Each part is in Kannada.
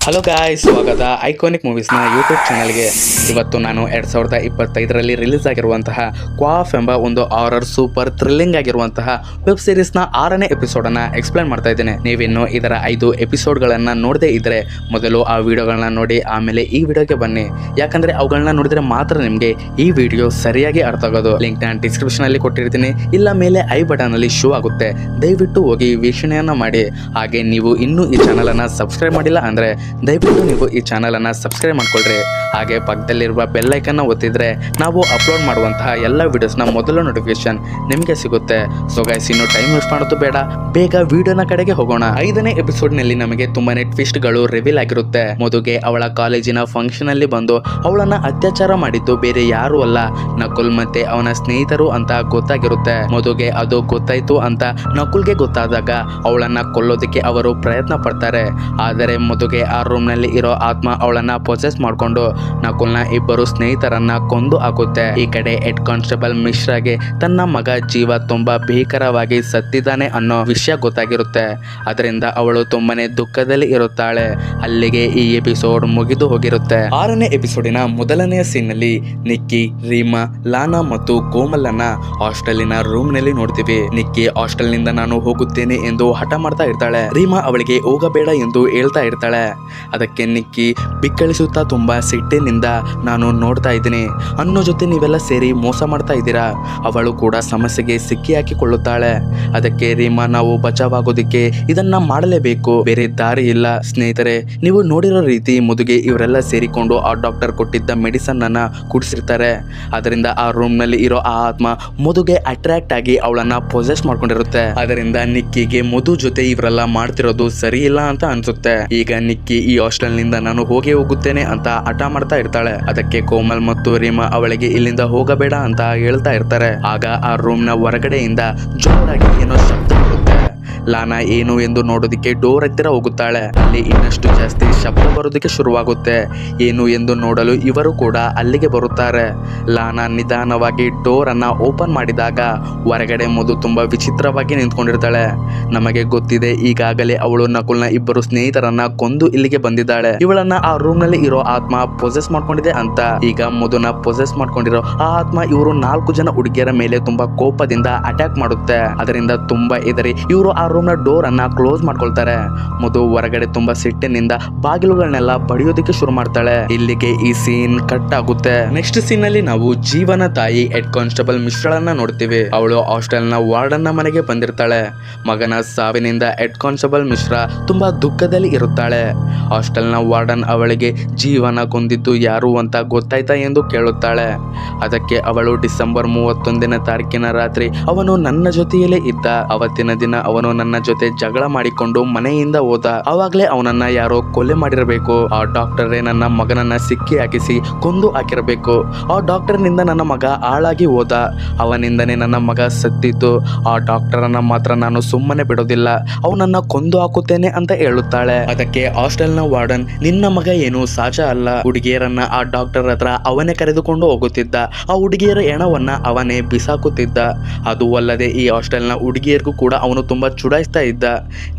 ಹಲೋ ಗಾಯ್ಸ್, ಸ್ವಾಗತ ಐಕಾನಿಕ್ ಮೂವೀಸ್ನ ಯೂಟ್ಯೂಬ್ ಚಾನಲ್ಗೆ. ಇವತ್ತು ನಾನು 2025ರಲ್ಲಿ ರಿಲೀಸ್ ಆಗಿರುವಂತಹ ಕ್ವಾಫ್ ಎಂಬ ಒಂದು ಹಾರರ್ ಸೂಪರ್ ಥ್ರಿಲ್ಲಿಂಗ್ ಆಗಿರುವಂತಹ ವೆಬ್ ಸೀರೀಸ್ನ 6ನೇ ಎಪಿಸೋಡನ್ನು ಎಕ್ಸ್ಪ್ಲೇನ್ ಮಾಡ್ತಾ ಇದ್ದೇನೆ. ನೀವಿನ್ನು ಇದರ 5 ಎಪಿಸೋಡ್ಗಳನ್ನು ನೋಡದೇ ಇದ್ದರೆ ಮೊದಲು ಆ ವಿಡಿಯೋಗಳನ್ನ ನೋಡಿ ಆಮೇಲೆ ಈ ವಿಡಿಯೋಗೆ ಬನ್ನಿ. ಯಾಕಂದರೆ ಅವುಗಳನ್ನ ನೋಡಿದರೆ ಮಾತ್ರ ನಿಮಗೆ ಈ ವಿಡಿಯೋ ಸರಿಯಾಗಿ ಅರ್ಥ ಆಗೋದು. ಲಿಂಕ್ನ ಡಿಸ್ಕ್ರಿಪ್ಷನಲ್ಲಿ ಕೊಟ್ಟಿರ್ತೀನಿ, ಇಲ್ಲ ಮೇಲೆ ಐ ಬಟನಲ್ಲಿ ಶೋ ಆಗುತ್ತೆ. ದಯವಿಟ್ಟು ಹೋಗಿ ವೀಕ್ಷಣೆಯನ್ನು ಮಾಡಿ. ಹಾಗೆ ನೀವು ಇನ್ನೂ ಈ ಚಾನಲನ್ನು ಸಬ್ಸ್ಕ್ರೈಬ್ ಮಾಡಿಲ್ಲ ಅಂದರೆ ದಯವಿಟ್ಟು ನೀವು ಈ ಚಾನಲನ್ನು ಸಬ್ಸ್ಕ್ರೈಬ್ ಮಾಡ್ಕೊಳ್ರಿ. ಹಾಗೆ ಪಕ್ಕದಲ್ಲಿರುವ ಬೆಲ್ ಐಕನ್ನ ಒತ್ತಿದ್ರೆ ನಾವು ಅಪ್ಲೋಡ್ ಮಾಡುವಂತಹ ಎಲ್ಲ ವಿಡಿಯೋಸ್ನ ಮೊದಲ ನೋಟಿಫಿಕೇಶನ್ ನಿಮಗೆ ಸಿಗುತ್ತೆ. ಸೊ ಗೈಸ್, ಇನ್ನು ಟೈಮ್ ವೇಸ್ಟ್ ಮಾಡೋದು ಬೇಡ, ಬೇಗ ವಿಡಿಯೋನ ಕಡೆಗೆ ಹೋಗೋಣ. 5ನೇ ಎಪಿಸೋಡ್ನಲ್ಲಿ ನಮಗೆ ತುಂಬಾನೇ ಟ್ವಿಸ್ಟ್ಗಳು ರಿವೀಲ್ ಆಗಿರುತ್ತೆ. ಮಧುಗೆ ಅವಳ ಕಾಲೇಜಿನ ಫಂಕ್ಷನ್ ಅಲ್ಲಿ ಬಂದು ಅವಳನ್ನ ಅತ್ಯಾಚಾರ ಮಾಡಿದ್ದು ಬೇರೆ ಯಾರು ಅಲ್ಲ, ನಕುಲ್ ಮತ್ತೆ ಅವನ ಸ್ನೇಹಿತರು ಅಂತ ಗೊತ್ತಾಗಿರುತ್ತೆ. ಮಧುಗೆ ಅದು ಗೊತ್ತಾಯ್ತು ಅಂತ ನಕುಲ್ಗೆ ಗೊತ್ತಾದಾಗ ಅವಳನ್ನ ಕೊಲ್ಲೋದಕ್ಕೆ ಅವರು ಪ್ರಯತ್ನ ಪಡ್ತಾರೆ. ಆದರೆ ಮಧುಗೆ ಆ ರೂಮ್ ನಲ್ಲಿ ಇರೋ ಆತ್ಮ ಅವಳನ್ನ ಪೊಸೆಸ್ ಮಾಡ್ಕೊಂಡು ನಕುಲ್ನ ಇಬ್ಬರು ಸ್ನೇಹಿತರನ್ನ ಕೊಂದು ಹಾಕುತ್ತೆ. ಈ ಕಡೆ ಹೆಡ್ ಕಾನ್ಸ್ಟೇಬಲ್ ಮಿಶ್ರಾಗೆ ತನ್ನ ಮಗ ಜೀವ ತುಂಬಾ ಭೀಕರವಾಗಿ ಸತ್ತಿದ್ದಾನೆ ಅನ್ನೋ ವಿಷಯ ಗೊತ್ತಾಗಿರುತ್ತೆ. ಅದರಿಂದ ಅವಳು ತುಂಬಾನೇ ದುಃಖದಲ್ಲಿ ಇರುತ್ತಾಳೆ. ಅಲ್ಲಿಗೆ ಈ ಎಪಿಸೋಡ್ ಮುಗಿದು ಹೋಗಿರುತ್ತೆ. 6ನೇ ಎಪಿಸೋಡಿನ ಮೊದಲನೆಯ ಸೀನ್ ನಲ್ಲಿ ನಿಕ್ಕಿ, ರೀಮಾ, ಲಾನಾ ಮತ್ತು ಕೋಮಲನ್ನ ಹಾಸ್ಟೆಲಿನ ರೂಮ್ ನಲ್ಲಿ ನೋಡ್ತೀವಿ. ನಿಕ್ಕಿ ಹಾಸ್ಟೆಲ್ ನಿಂದ ನಾನು ಹೋಗುತ್ತೇನೆ ಎಂದು ಹಠ ಮಾಡ್ತಾ ಇರ್ತಾಳೆ. ರೀಮಾ ಅವಳಿಗೆ ಹೋಗಬೇಡ ಎಂದು ಹೇಳ್ತಾ ಇರ್ತಾಳೆ. ಅದಕ್ಕೆ ನಿಕ್ಕಿ ಬಿಕ್ಕಳಿಸುತ್ತಾ ತುಂಬಾ ಸಿಟ್ಟಿನಿಂದ ನಾನು ನೋಡ್ತಾ ಇದ್ದೀನಿ ಅನ್ನೋ ಜೊತೆ ನೀವೆಲ್ಲ ಸೇರಿ ಮೋಸ ಮಾಡ್ತಾ ಇದ್ದೀರಾ. ಅವಳು ಕೂಡ ಸಮಸ್ಯೆಗೆ ಸಿಕ್ಕಿ ಹಾಕಿಕೊಳ್ಳುತ್ತಾಳೆ. ಅದಕ್ಕೆ ರೀಮಾ, ನಾವು ಬಚಾವಾಗೋದಿಕ್ಕೆ ಇದನ್ನ ಮಾಡಲೇಬೇಕು, ಬೇರೆ ದಾರಿ ಇಲ್ಲ. ಸ್ನೇಹಿತರೆ, ನೀವು ನೋಡಿರೋ ರೀತಿ ಮಧುಗೆ ಇವರೆಲ್ಲ ಸೇರಿಕೊಂಡು ಆ ಡಾಕ್ಟರ್ ಕೊಟ್ಟಿದ್ದ ಮೆಡಿಸನ್ ಅನ್ನ ಕುಡಿಸಿರ್ತಾರೆ. ಅದರಿಂದ ಆ ರೂಮ್ ನಲ್ಲಿ ಇರೋ ಆ ಆತ್ಮ ಮಧುಗೆ ಅಟ್ರಾಕ್ಟ್ ಆಗಿ ಅವಳನ್ನ ಪೊಸೆಸ್ ಮಾಡ್ಕೊಂಡಿರುತ್ತೆ. ಅದರಿಂದ ನಿಕ್ಕಿಗೆ ಮಧು ಜೊತೆ ಇವರೆಲ್ಲ ಮಾಡ್ತಿರೋದು ಸರಿ ಇಲ್ಲ ಅಂತ ಅನ್ಸುತ್ತೆ. ಈಗ ನಿಕ್ಕಿ ಈ ಹಾಸ್ಟೆಲ್ ನಿಂದ ನಾನು ಹೋಗುತ್ತೇನೆ ಅಂತ ಹಠ ಮಾಡ್ತಾ ಇರ್ತಾಳೆ. ಅದಕ್ಕೆ ಕೋಮಲ್ ಮತ್ತು ರೀಮಾ ಅವಳಿಗೆ ಇಲ್ಲಿಂದ ಹೋಗಬೇಡ ಅಂತ ಹೇಳ್ತಾ ಇರ್ತಾರೆ. ಆಗ ಆ ರೂಮ್ ನ ಹೊರಗಡೆಯಿಂದ ಜೋರಾಗಿ ಏನೋ ಶಬ್ದ ಬರುತ್ತೆ. ಲಾನಾ ಏನು ಎಂದು ನೋಡೋದಿಕ್ಕೆ ಡೋರ್ ಹತ್ತಿರ ಹೋಗುತ್ತಾಳೆ. ಅಲ್ಲಿ ಇನ್ನಷ್ಟು ಜಾಸ್ತಿ ಶಬ್ದ ಬರೋದಕ್ಕೆ ಶುರುವಾಗುತ್ತೆ. ಏನು ಎಂದು ನೋಡಲು ಇವರು ಕೂಡ ಅಲ್ಲಿಗೆ ಬರುತ್ತಾರೆ. ಲಾನಾ ನಿಧಾನವಾಗಿ ಡೋರ್ ಅನ್ನ ಓಪನ್ ಮಾಡಿದಾಗ ಹೊರಗಡೆ ಮಧು ತುಂಬಾ ವಿಚಿತ್ರವಾಗಿ ನಿಂತ್ಕೊಂಡಿರ್ತಾಳೆ. ನಮಗೆ ಗೊತ್ತಿದೆ, ಈಗಾಗಲೇ ಅವಳು ನಕುಲ್ನ ಇಬ್ಬರು ಸ್ನೇಹಿತರನ್ನ ಕೊಂದು ಇಲ್ಲಿಗೆ ಬಂದಿದ್ದಾಳೆ. ಇವಳನ್ನ ಆ ರೂಮ್ ನಲ್ಲಿ ಇರೋ ಆತ್ಮ ಪೊಸೆಸ್ ಮಾಡ್ಕೊಂಡಿದೆ ಅಂತ. ಈಗ ಮಧುನ ಪೊಸೆಸ್ ಮಾಡ್ಕೊಂಡಿರೋ ಆ ಆತ್ಮ ಇವರು 4 ಜನ ಹುಡುಗಿಯರ ಮೇಲೆ ತುಂಬಾ ಕೋಪದಿಂದ ಅಟ್ಯಾಕ್ ಮಾಡುತ್ತೆ. ಅದರಿಂದ ತುಂಬಾ ಎದರಿ ಇವರು ಆ ರೂಮ್ ನ ಡೋರ್ ಅನ್ನ ಕ್ಲೋಸ್ ಮಾಡ್ಕೊಳ್ತಾರೆ. ಮಧು ಹೊರಗಡೆ ತುಂಬಾ ಸಿಟ್ಟಿನಿಂದ ಬಾಗಿಲುಗಳನ್ನೆಲ್ಲ ಬಡಿಯೋದಕ್ಕೆ ಶುರು ಮಾಡ್ತಾಳೆ. ಇಲ್ಲಿಗೆ ಈ ಸೀನ್ ಕಟ್ ಆಗುತ್ತೆ. ನೆಕ್ಸ್ಟ್ ಸೀನ್ ಅಲ್ಲಿ ನಾವು ಜೀವನ ತಾಯಿ ಹೆಡ್ ಕಾನ್ಸ್ಟೇಬಲ್ ಮಿಶ್ರಳನ್ನ ನೋಡ್ತೀವಿ. ಅವಳು ಹಾಸ್ಟೆಲ್ ನ ವಾರ್ಡನ್ ನ ಮನೆಗೆ ಬಂದಿರ್ತಾಳೆ. ಮಗನ ಸಾವಿನಿಂದ ಹೆಡ್ ಕಾನ್ಸ್ಟೇಬಲ್ ಮಿಶ್ರಾ ತುಂಬಾ ದುಃಖದಲ್ಲಿ ಇರುತ್ತಾಳೆ. ಹಾಸ್ಟೆಲ್ ನ ವಾರ್ಡನ್ ಅವಳಿಗೆ ಜೀವನ ಕೊಂದಿದ್ದು ಯಾರು ಅಂತ ಗೊತ್ತಾಯ್ತಾ ಎಂದು ಕೇಳುತ್ತಾಳೆ. ಅದಕ್ಕೆ ಅವಳು ಡಿಸೆಂಬರ್ 31ನೇ ತಾರೀಕಿನ ರಾತ್ರಿ ಅವನು ನನ್ನ ಜೊತೆಯಲ್ಲೇ ಇದ್ದ. ಅವತ್ತಿನ ದಿನ ಅವನು ನನ್ನ ಜೊತೆ ಜಗಳ ಮಾಡಿಕೊಂಡು ಮನೆಯಿಂದ ಹೋದ. ಅವಾಗ್ಲೇ ಅವನನ್ನ ಯಾರೋ ಕೊಲೆ ಮಾಡಿರಬೇಕು. ಆ ಡಾಕ್ಟರೇ ನನ್ನ ಮಗನನ್ನ ಸಿಕ್ಕಿ ಹಾಕಿಸಿ ಕೊಂದು ಹಾಕಿರಬೇಕು. ಆ ಡಾಕ್ಟರ್ ನಿಂದ ನನ್ನ ಮಗ ಹಾಳಾಗಿ ಹೋದ. ಅವನಿಂದನೇ ನನ್ನ ಮಗ ಸತ್ತಿದ್ದು. ಆ ಡಾಕ್ಟರನ್ನ ಮಾತ್ರ ನಾನು ಸುಮ್ಮನೆ ಬಿಡೋದಿಲ್ಲ, ಅವನನ್ನ ಕೊಂದು ಹಾಕುತ್ತೇನೆ ಅಂತ ಹೇಳುತ್ತಾಳೆ. ಅದಕ್ಕೆ ಹಾಸ್ಟೆಲ್ ನ ವಾರ್ಡನ್, ನಿನ್ನ ಮಗ ಏನು ಸಹಜ ಅಲ್ಲ, ಹುಡುಗಿಯರನ್ನ ಆ ಡಾಕ್ಟರ್ ಹತ್ರ ಅವನೇ ಕರೆದುಕೊಂಡು ಹೋಗುತ್ತಿದ್ದ. ಆ ಹುಡುಗಿಯರ ಹೆಣವನ್ನ ಅವನೇ ಬಿಸಾಕುತ್ತಿದ್ದ. ಅದು ಅಲ್ಲದೆ ಈ ಹಾಸ್ಟೆಲ್ ನ ಹುಡುಗಿಯರಿಗೂ ಕೂಡ ಅವನು ತುಂಬಾ ಚುಡಾಯಿಸ್ತಾ ಇದ್ದ.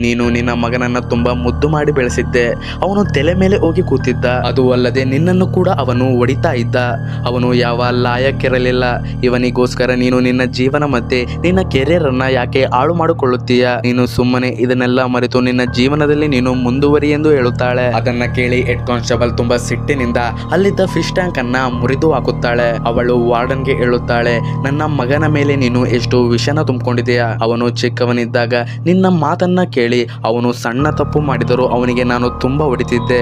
ನೀನು ನಿನ್ನ ಮಗನನ್ನ ತುಂಬಾ ಮುದ್ದು ಮಾಡಿ ಬೆಳೆಸಿದ್ದೆ. ಅವನು ತಲೆ ಮೇಲೆ ಹೋಗಿ ಕೂತಿದ್ದ. ಅದು ಅಲ್ಲದೆ ನಿನ್ನನ್ನು ಕೂಡ ಅವನು ಹೊಡಿತಾ ಇದ್ದ. ಅವನು ಯಾವ ಲಾಯಕ್ಕಿರಲಿಲ್ಲ. ಇವನಿಗೋಸ್ಕರ ನೀನು ನಿನ್ನ ಜೀವನ ಮತ್ತೆ ನಿನ್ನ ಕೆರಿಯರ್ ಅನ್ನ ಯಾಕೆ ಹಾಳು ಮಾಡಿಕೊಳ್ಳುತ್ತೀಯ? ನೀನು ಸುಮ್ಮನೆ ಇದನ್ನೆಲ್ಲ ಮರೆತು ನಿನ್ನ ಜೀವನದಲ್ಲಿ ನೀನು ಮುಂದುವರಿ ಎಂದು ಹೇಳುತ್ತಾಳೆ. ಅದನ್ನ ಕೇಳಿ ಹೆಡ್ ಕಾನ್ಸ್ಟೇಬಲ್ ತುಂಬಾ ಸಿಟ್ಟಿನಿಂದ ಅಲ್ಲಿದ್ದ ಫಿಶ್ ಟ್ಯಾಂಕ್ ಅನ್ನ ಮುರಿದು ಹಾಕುತ್ತಾಳೆ. ಅವಳು ವಾರ್ಡನ್ಗೆ ಹೇಳುತ್ತಾಳೆ, ನನ್ನ ಮಗನ ಮೇಲೆ ನೀನು ಎಷ್ಟು ವಿಷನ ತುಂಬಿಕೊಂಡಿದೆಯಾ? ಅವನು ಚಿಕ್ಕವನಿದ್ದಾಗ ನಿನ್ನ ಮಾತನ್ನ ಕೇಳಿ ಅವನು ಸಣ್ಣ ತಪ್ಪು ಮಾಡಿದರೂ ಅವನಿಗೆ ನಾನು ತುಂಬಾ ಹೊಡಿತಿದ್ದೆ.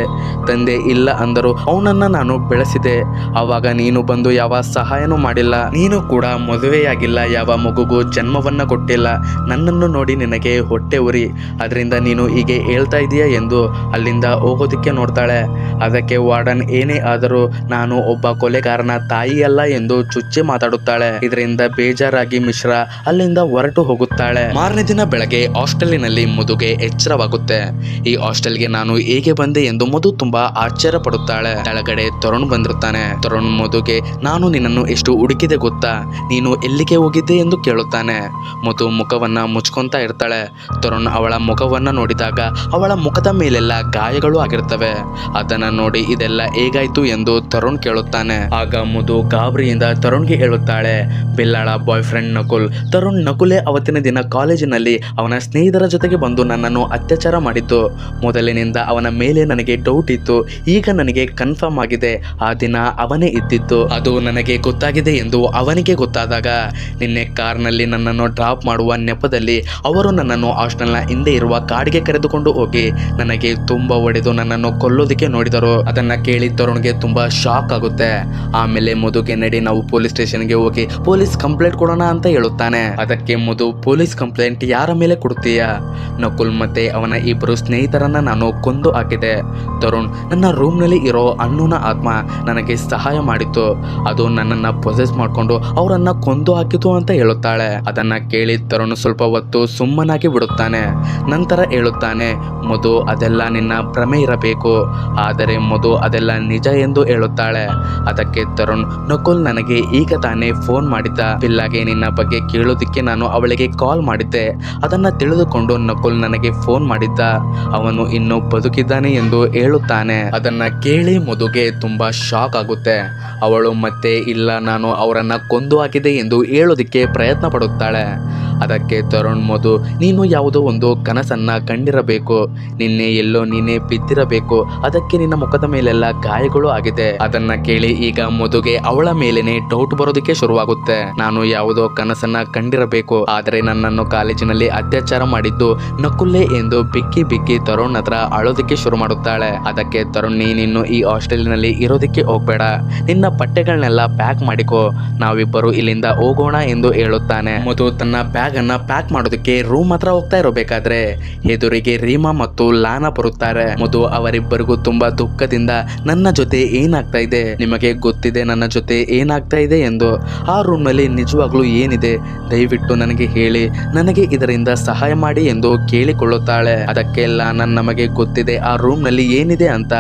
ತಂದೆ ಇಲ್ಲ ಅಂದರೂ ಅವನನ್ನ ನಾನು ಬೆಳೆಸಿದೆ. ಅವಾಗ ನೀನು ಬಂದು ಯಾವ ಸಹಾಯನೂ ಮಾಡಿಲ್ಲ. ನೀನು ಕೂಡ ಮದುವೆಯಾಗಿಲ್ಲ, ಯಾವ ಮಗುಗೂ ಜನ್ಮವನ್ನ ಕೊಟ್ಟಿಲ್ಲ. ನನ್ನನ್ನು ನೋಡಿ ನಿನಗೆ ಹೊಟ್ಟೆ ಉರಿ, ಅದರಿಂದ ನೀನು ಹೀಗೆ ಹೇಳ್ತಾ ಇದೀಯ ಎಂದು ಅಲ್ಲಿಂದ ಹೋಗೋದಿಕ್ಕೆ ನೋಡ್ತಾಳೆ. ಅದಕ್ಕೆ ವಾರ್ಡನ್, ಏನೇ ಆದರೂ ನಾನು ಒಬ್ಬ ಕೊಲೆಗಾರನ ತಾಯಿ ಅಲ್ಲ ಎಂದು ಚುಚ್ಚಿ ಮಾತಾಡುತ್ತಾಳೆ. ಇದರಿಂದ ಬೇಜಾರಾಗಿ ಮಿಶ್ರಾ ಅಲ್ಲಿಂದ ಹೊರಟು ಹೋಗುತ್ತಾಳೆ. ಮಾರನೇ ದಿನ ಬೆಳಗ್ಗೆ ಹಾಸ್ಟೆಲಿನಲ್ಲಿ ಮಧುಗೆ ಎಚ್ಚರವಾಗುತ್ತೆ. ಈ ಹಾಸ್ಟೆಲ್ಗೆ ನಾನು ಹೇಗೆ ಬಂದೆ ಎಂದು ಮಧು ತುಂಬಾ ಆಶ್ಚರ್ಯ ಪಡುತ್ತಾಳೆ. ಕೆಳಗಡೆ ತರುಣ್ ಬಂದಿರುತ್ತಾನೆ. ತರುಣ್ ಮಧುಗೆ ನಾನು ನಿನ್ನನ್ನು ಎಷ್ಟು ಹುಡುಕಿದೆ ಗೊತ್ತಾ, ನೀನು ಎಲ್ಲಿಗೆ ಹೋಗಿದ್ದೆ ಎಂದು ಕೇಳುತ್ತಾನೆ. ಮಧು ಮುಖವನ್ನ ಮುಚ್ಕೊಂತಾ ಇರ್ತಾಳೆ. ತರುಣ್ ಅವಳ ಮುಖವನ್ನ ನೋಡಿದಾಗ ಅವಳ ಮುಖದ ಮೇಲೆಲ್ಲ ಗಾಯಗಳು ಆಗಿರ್ತವೆ. ಅದನ್ನ ನೋಡಿ ಇದೆಲ್ಲ ಹೇಗಾಯ್ತು ಎಂದು ತರುಣ್ ಕೇಳುತ್ತಾನೆ. ಆಗ ಮಧು ಗಾಬರಿಯಿಂದ ತರುಣ್ಗೆ ಹೇಳುತ್ತಾಳೆ, ಬಿಲ್ಲಾಳ ಬಾಯ್ ಫ್ರೆಂಡ್ ನಕುಲ್. ತರುಣ್ ನಕುಲೇ ಅವತ್ತಿನ ದಿನ ಕಾಲೇಜಿನಲ್ಲಿ ಅವನ ಸ್ನೇಹಿತರ ಜೊತೆಗೆ ಬಂದು ನನ್ನನ್ನು ಅತ್ಯಾಚಾರ ಮಾಡಿದ್ದು. ಮೊದಲಿನಿಂದ ಅವನ ಮೇಲೆ ನನಗೆ ಡೌಟ್ ಇತ್ತು. ಈಗ ನನಗೆ ಕನ್ಫರ್ಮ್ ಆಗಿದೆ, ಆ ದಿನ ಅವನೇ ಇದ್ದಿದ್ದು. ಅದು ನನಗೆ ಗೊತ್ತಾಗಿದೆ ಎಂದು ಅವನಿಗೆ ಗೊತ್ತಾದಾಗ ನಿನ್ನೆ ಕಾರ್ನಲ್ಲಿ ನನ್ನನ್ನು ಡ್ರಾಪ್ ಮಾಡುವ ನೆಪದಲ್ಲಿ ಅವರು ನನ್ನನ್ನು ಹಾಸ್ಟೆಲ್ನ ಹಿಂದೆ ಇರುವ ಕಾಡಿಗೆ ಕರೆದುಕೊಂಡು ಹೋಗಿ ನನಗೆ ತುಂಬಾ ಹೊಡೆದು ನನ್ನನ್ನು ಕೊಲ್ಲೋದಕ್ಕೆ ನೋಡಿದರು. ಅದನ್ನ ಕೇಳಿ ತರುಣ್ಗೆ ತುಂಬಾ ಶಾಕ್ ಆಗುತ್ತೆ. ಆಮೇಲೆ ಮಧುಗೆ ನಡಿ ನಾವು ಪೊಲೀಸ್ ಸ್ಟೇಷನ್ಗೆ ಹೋಗಿ ಪೊಲೀಸ್ ಕಂಪ್ಲೇಂಟ್ ಕೊಡೋಣ ಅಂತ ಹೇಳುತ್ತಾನೆ. ಅದಕ್ಕೆ ಮಧು, ಪೊಲೀಸ್ ಕಂಪ್ಲೇಂಟ್ ಯಾರ ಮೇಲೆ ಕೊಡ್ತೀಯಾ? ನಕುಲ್ ಮತ್ತೆ ಅವನ ಇಬ್ಬರು ಸ್ನೇಹಿತರನ್ನ ನಾನು ಕೊಂದು ಹಾಕಿದೆ. ತರುಣ್, ನನ್ನ ರೂಮ್ ನಲ್ಲಿ ಇರೋ ಅನ್ನೂನ ಆತ್ಮ ನನಗೆ ಸಹಾಯ ಮಾಡಿತ್ತು. ಅದು ನನ್ನನ್ನ ಪೊಸೆಸ್ ಮಾಡ್ಕೊಂಡು ಅವರನ್ನ ಕೊಂದು ಹಾಕಿತು ಅಂತ ಹೇಳುತ್ತಾಳೆ. ಅದನ್ನ ಕೇಳಿ ತರುಣ್ ಸ್ವಲ್ಪ ಹೊತ್ತು ಸುಮ್ಮನಾಗಿ ಬಿಡುತ್ತಾನೆ. ನಂತರ ಹೇಳುತ್ತಾನೆ, ಮಧು ಅದೆಲ್ಲ ನಿನ್ನ ಭ್ರಮೆ ಇರಬೇಕು. ಆದರೆ ಮಧು ಅದೆಲ್ಲ ನಿಜ ಎಂದು ಹೇಳುತ್ತಾಳೆ. ಅದಕ್ಕೆ ತರುಣ್, ನಕುಲ್ ನನಗೆ ಈಗ ತಾನೇ ಫೋನ್ ಮಾಡಿದ್ದ. ಬಿಲ್ಲಾಗೆ ನಿನ್ನ ಬಗ್ಗೆ ಕೇಳೋದಿಕ್ಕೆ ನಾನು ಅವಳಿಗೆ ಕಾಲ್ ಮಾಡಿದ್ದೆ. ಅದನ್ನ ತಿಳಿದುಕೊಂಡು ನಕುಲ್ ನನಗೆ ಫೋನ್ ಮಾಡಿದ್ದ. ಅವನು ಇನ್ನೂ ಬದುಕಿದ್ದಾನೆ ಎಂದು ಹೇಳುತ್ತಾನೆ. ಅದನ್ನ ಕೇಳಿ ಮಧುಗೆ ತುಂಬಾ ಶಾಕ್ ಆಗುತ್ತೆ. ಅವಳು ಮತ್ತೆ ಇಲ್ಲ, ನಾನು ಅವರನ್ನ ಕೊಂದು ಹಾಕಿದೆ ಎಂದು ಹೇಳೋದಿಕ್ಕೆ ಪ್ರಯತ್ನ ಪಡುತ್ತಾಳೆ. ಅದಕ್ಕೆ ತರುಣ್, ಮಧು ನೀನು ಯಾವುದೋ ಒಂದು ಕನಸನ್ನ ಕಂಡಿರಬೇಕು. ನಿನ್ನೆ ಎಲ್ಲೋ ನೀನೇ ಬಿದ್ದಿರಬೇಕು. ಅದಕ್ಕೆ ನಿನ್ನ ಮುಖದ ಮೇಲೆಲ್ಲ ಗಾಯಗಳು ಆಗಿದೆ. ಅದನ್ನ ಕೇಳಿ ಈಗ ಮಧುಗೆ ಅವಳ ಮೇಲೇನೆ ಡೌಟ್ ಬರೋದಕ್ಕೆ ಶುರುವಾಗುತ್ತೆ. ನಾನು ಯಾವುದೋ ಕನಸನ್ನ ಕಂಡಿರಬೇಕು, ಆದರೆ ನನ್ನನ್ನು ಕಾಲೇಜಿನಲ್ಲಿ ಅತ್ಯಾಚಾರ ಮಾಡಿದ್ದು ನಕುಲ್ಲೇ ಎಂದು ಬಿಕ್ಕಿ ಬಿಕ್ಕಿ ತರುಣ್ ಹತ್ರ ಅಳೋದಕ್ಕೆ ಶುರು ಮಾಡುತ್ತಾಳೆ. ಅದಕ್ಕೆ ತರುಣ್, ನೀನಿನ್ನು ಈ ಹಾಸ್ಟೆಲಿನಲ್ಲಿ ಇರೋದಕ್ಕೆ ಹೋಗ್ಬೇಡ, ನಿನ್ನ ಬಟ್ಟೆಗಳನ್ನೆಲ್ಲ ಪ್ಯಾಕ್ ಮಾಡಿಕೋ, ನಾವಿಬ್ಬರು ಇಲ್ಲಿಂದ ಹೋಗೋಣ ಎಂದು ಹೇಳುತ್ತಾನೆ. ಮಧು ತನ್ನ ಬ್ಯಾಗ್ ಅನ್ನ ಪ್ಯಾಕ್ ಮಾಡೋದಕ್ಕೆ ರೂಮ್ ಹತ್ರ ಹೋಗ್ತಾ ಇರಬೇಕಾದ್ರೆ ಎದುರಿಗೆ ರೀಮಾ ಮತ್ತು ಲಾನಾ ಬರುತ್ತಾರೆ. ಮಧು ಅವರಿಬ್ಬರಿಗೂ ತುಂಬಾ ದುಃಖದಿಂದ, ನನ್ನ ಜೊತೆ ಏನಾಗ್ತಾ ಇದೆ, ನಿಮಗೆ ಗೊತ್ತಿದೆ ನನ್ನ ಜೊತೆ ಏನಾಗ್ತಾ ಇದೆ ಎಂದು. ಆ ರೂಮ್ ನಲ್ಲಿ ನಿಜವಾಗ್ಲೂ ಏನಿದೆ, ದಯವಿಟ್ಟು ನನಗೆ ಹೇಳಿ, ನನಗೆ ಇದರಿಂದ ಸಹಾಯ ಮಾಡಿ ಎಂದು ಕೇಳಿಕೊಳ್ಳುತ್ತಾಳೆ. ಅದಕ್ಕೆ ಲಾನಾ, ನಮಗೆ ಗೊತ್ತಿದೆ ಆ ರೂಮ್ ನಲ್ಲಿ ಏನಿದೆ ಅಂತ,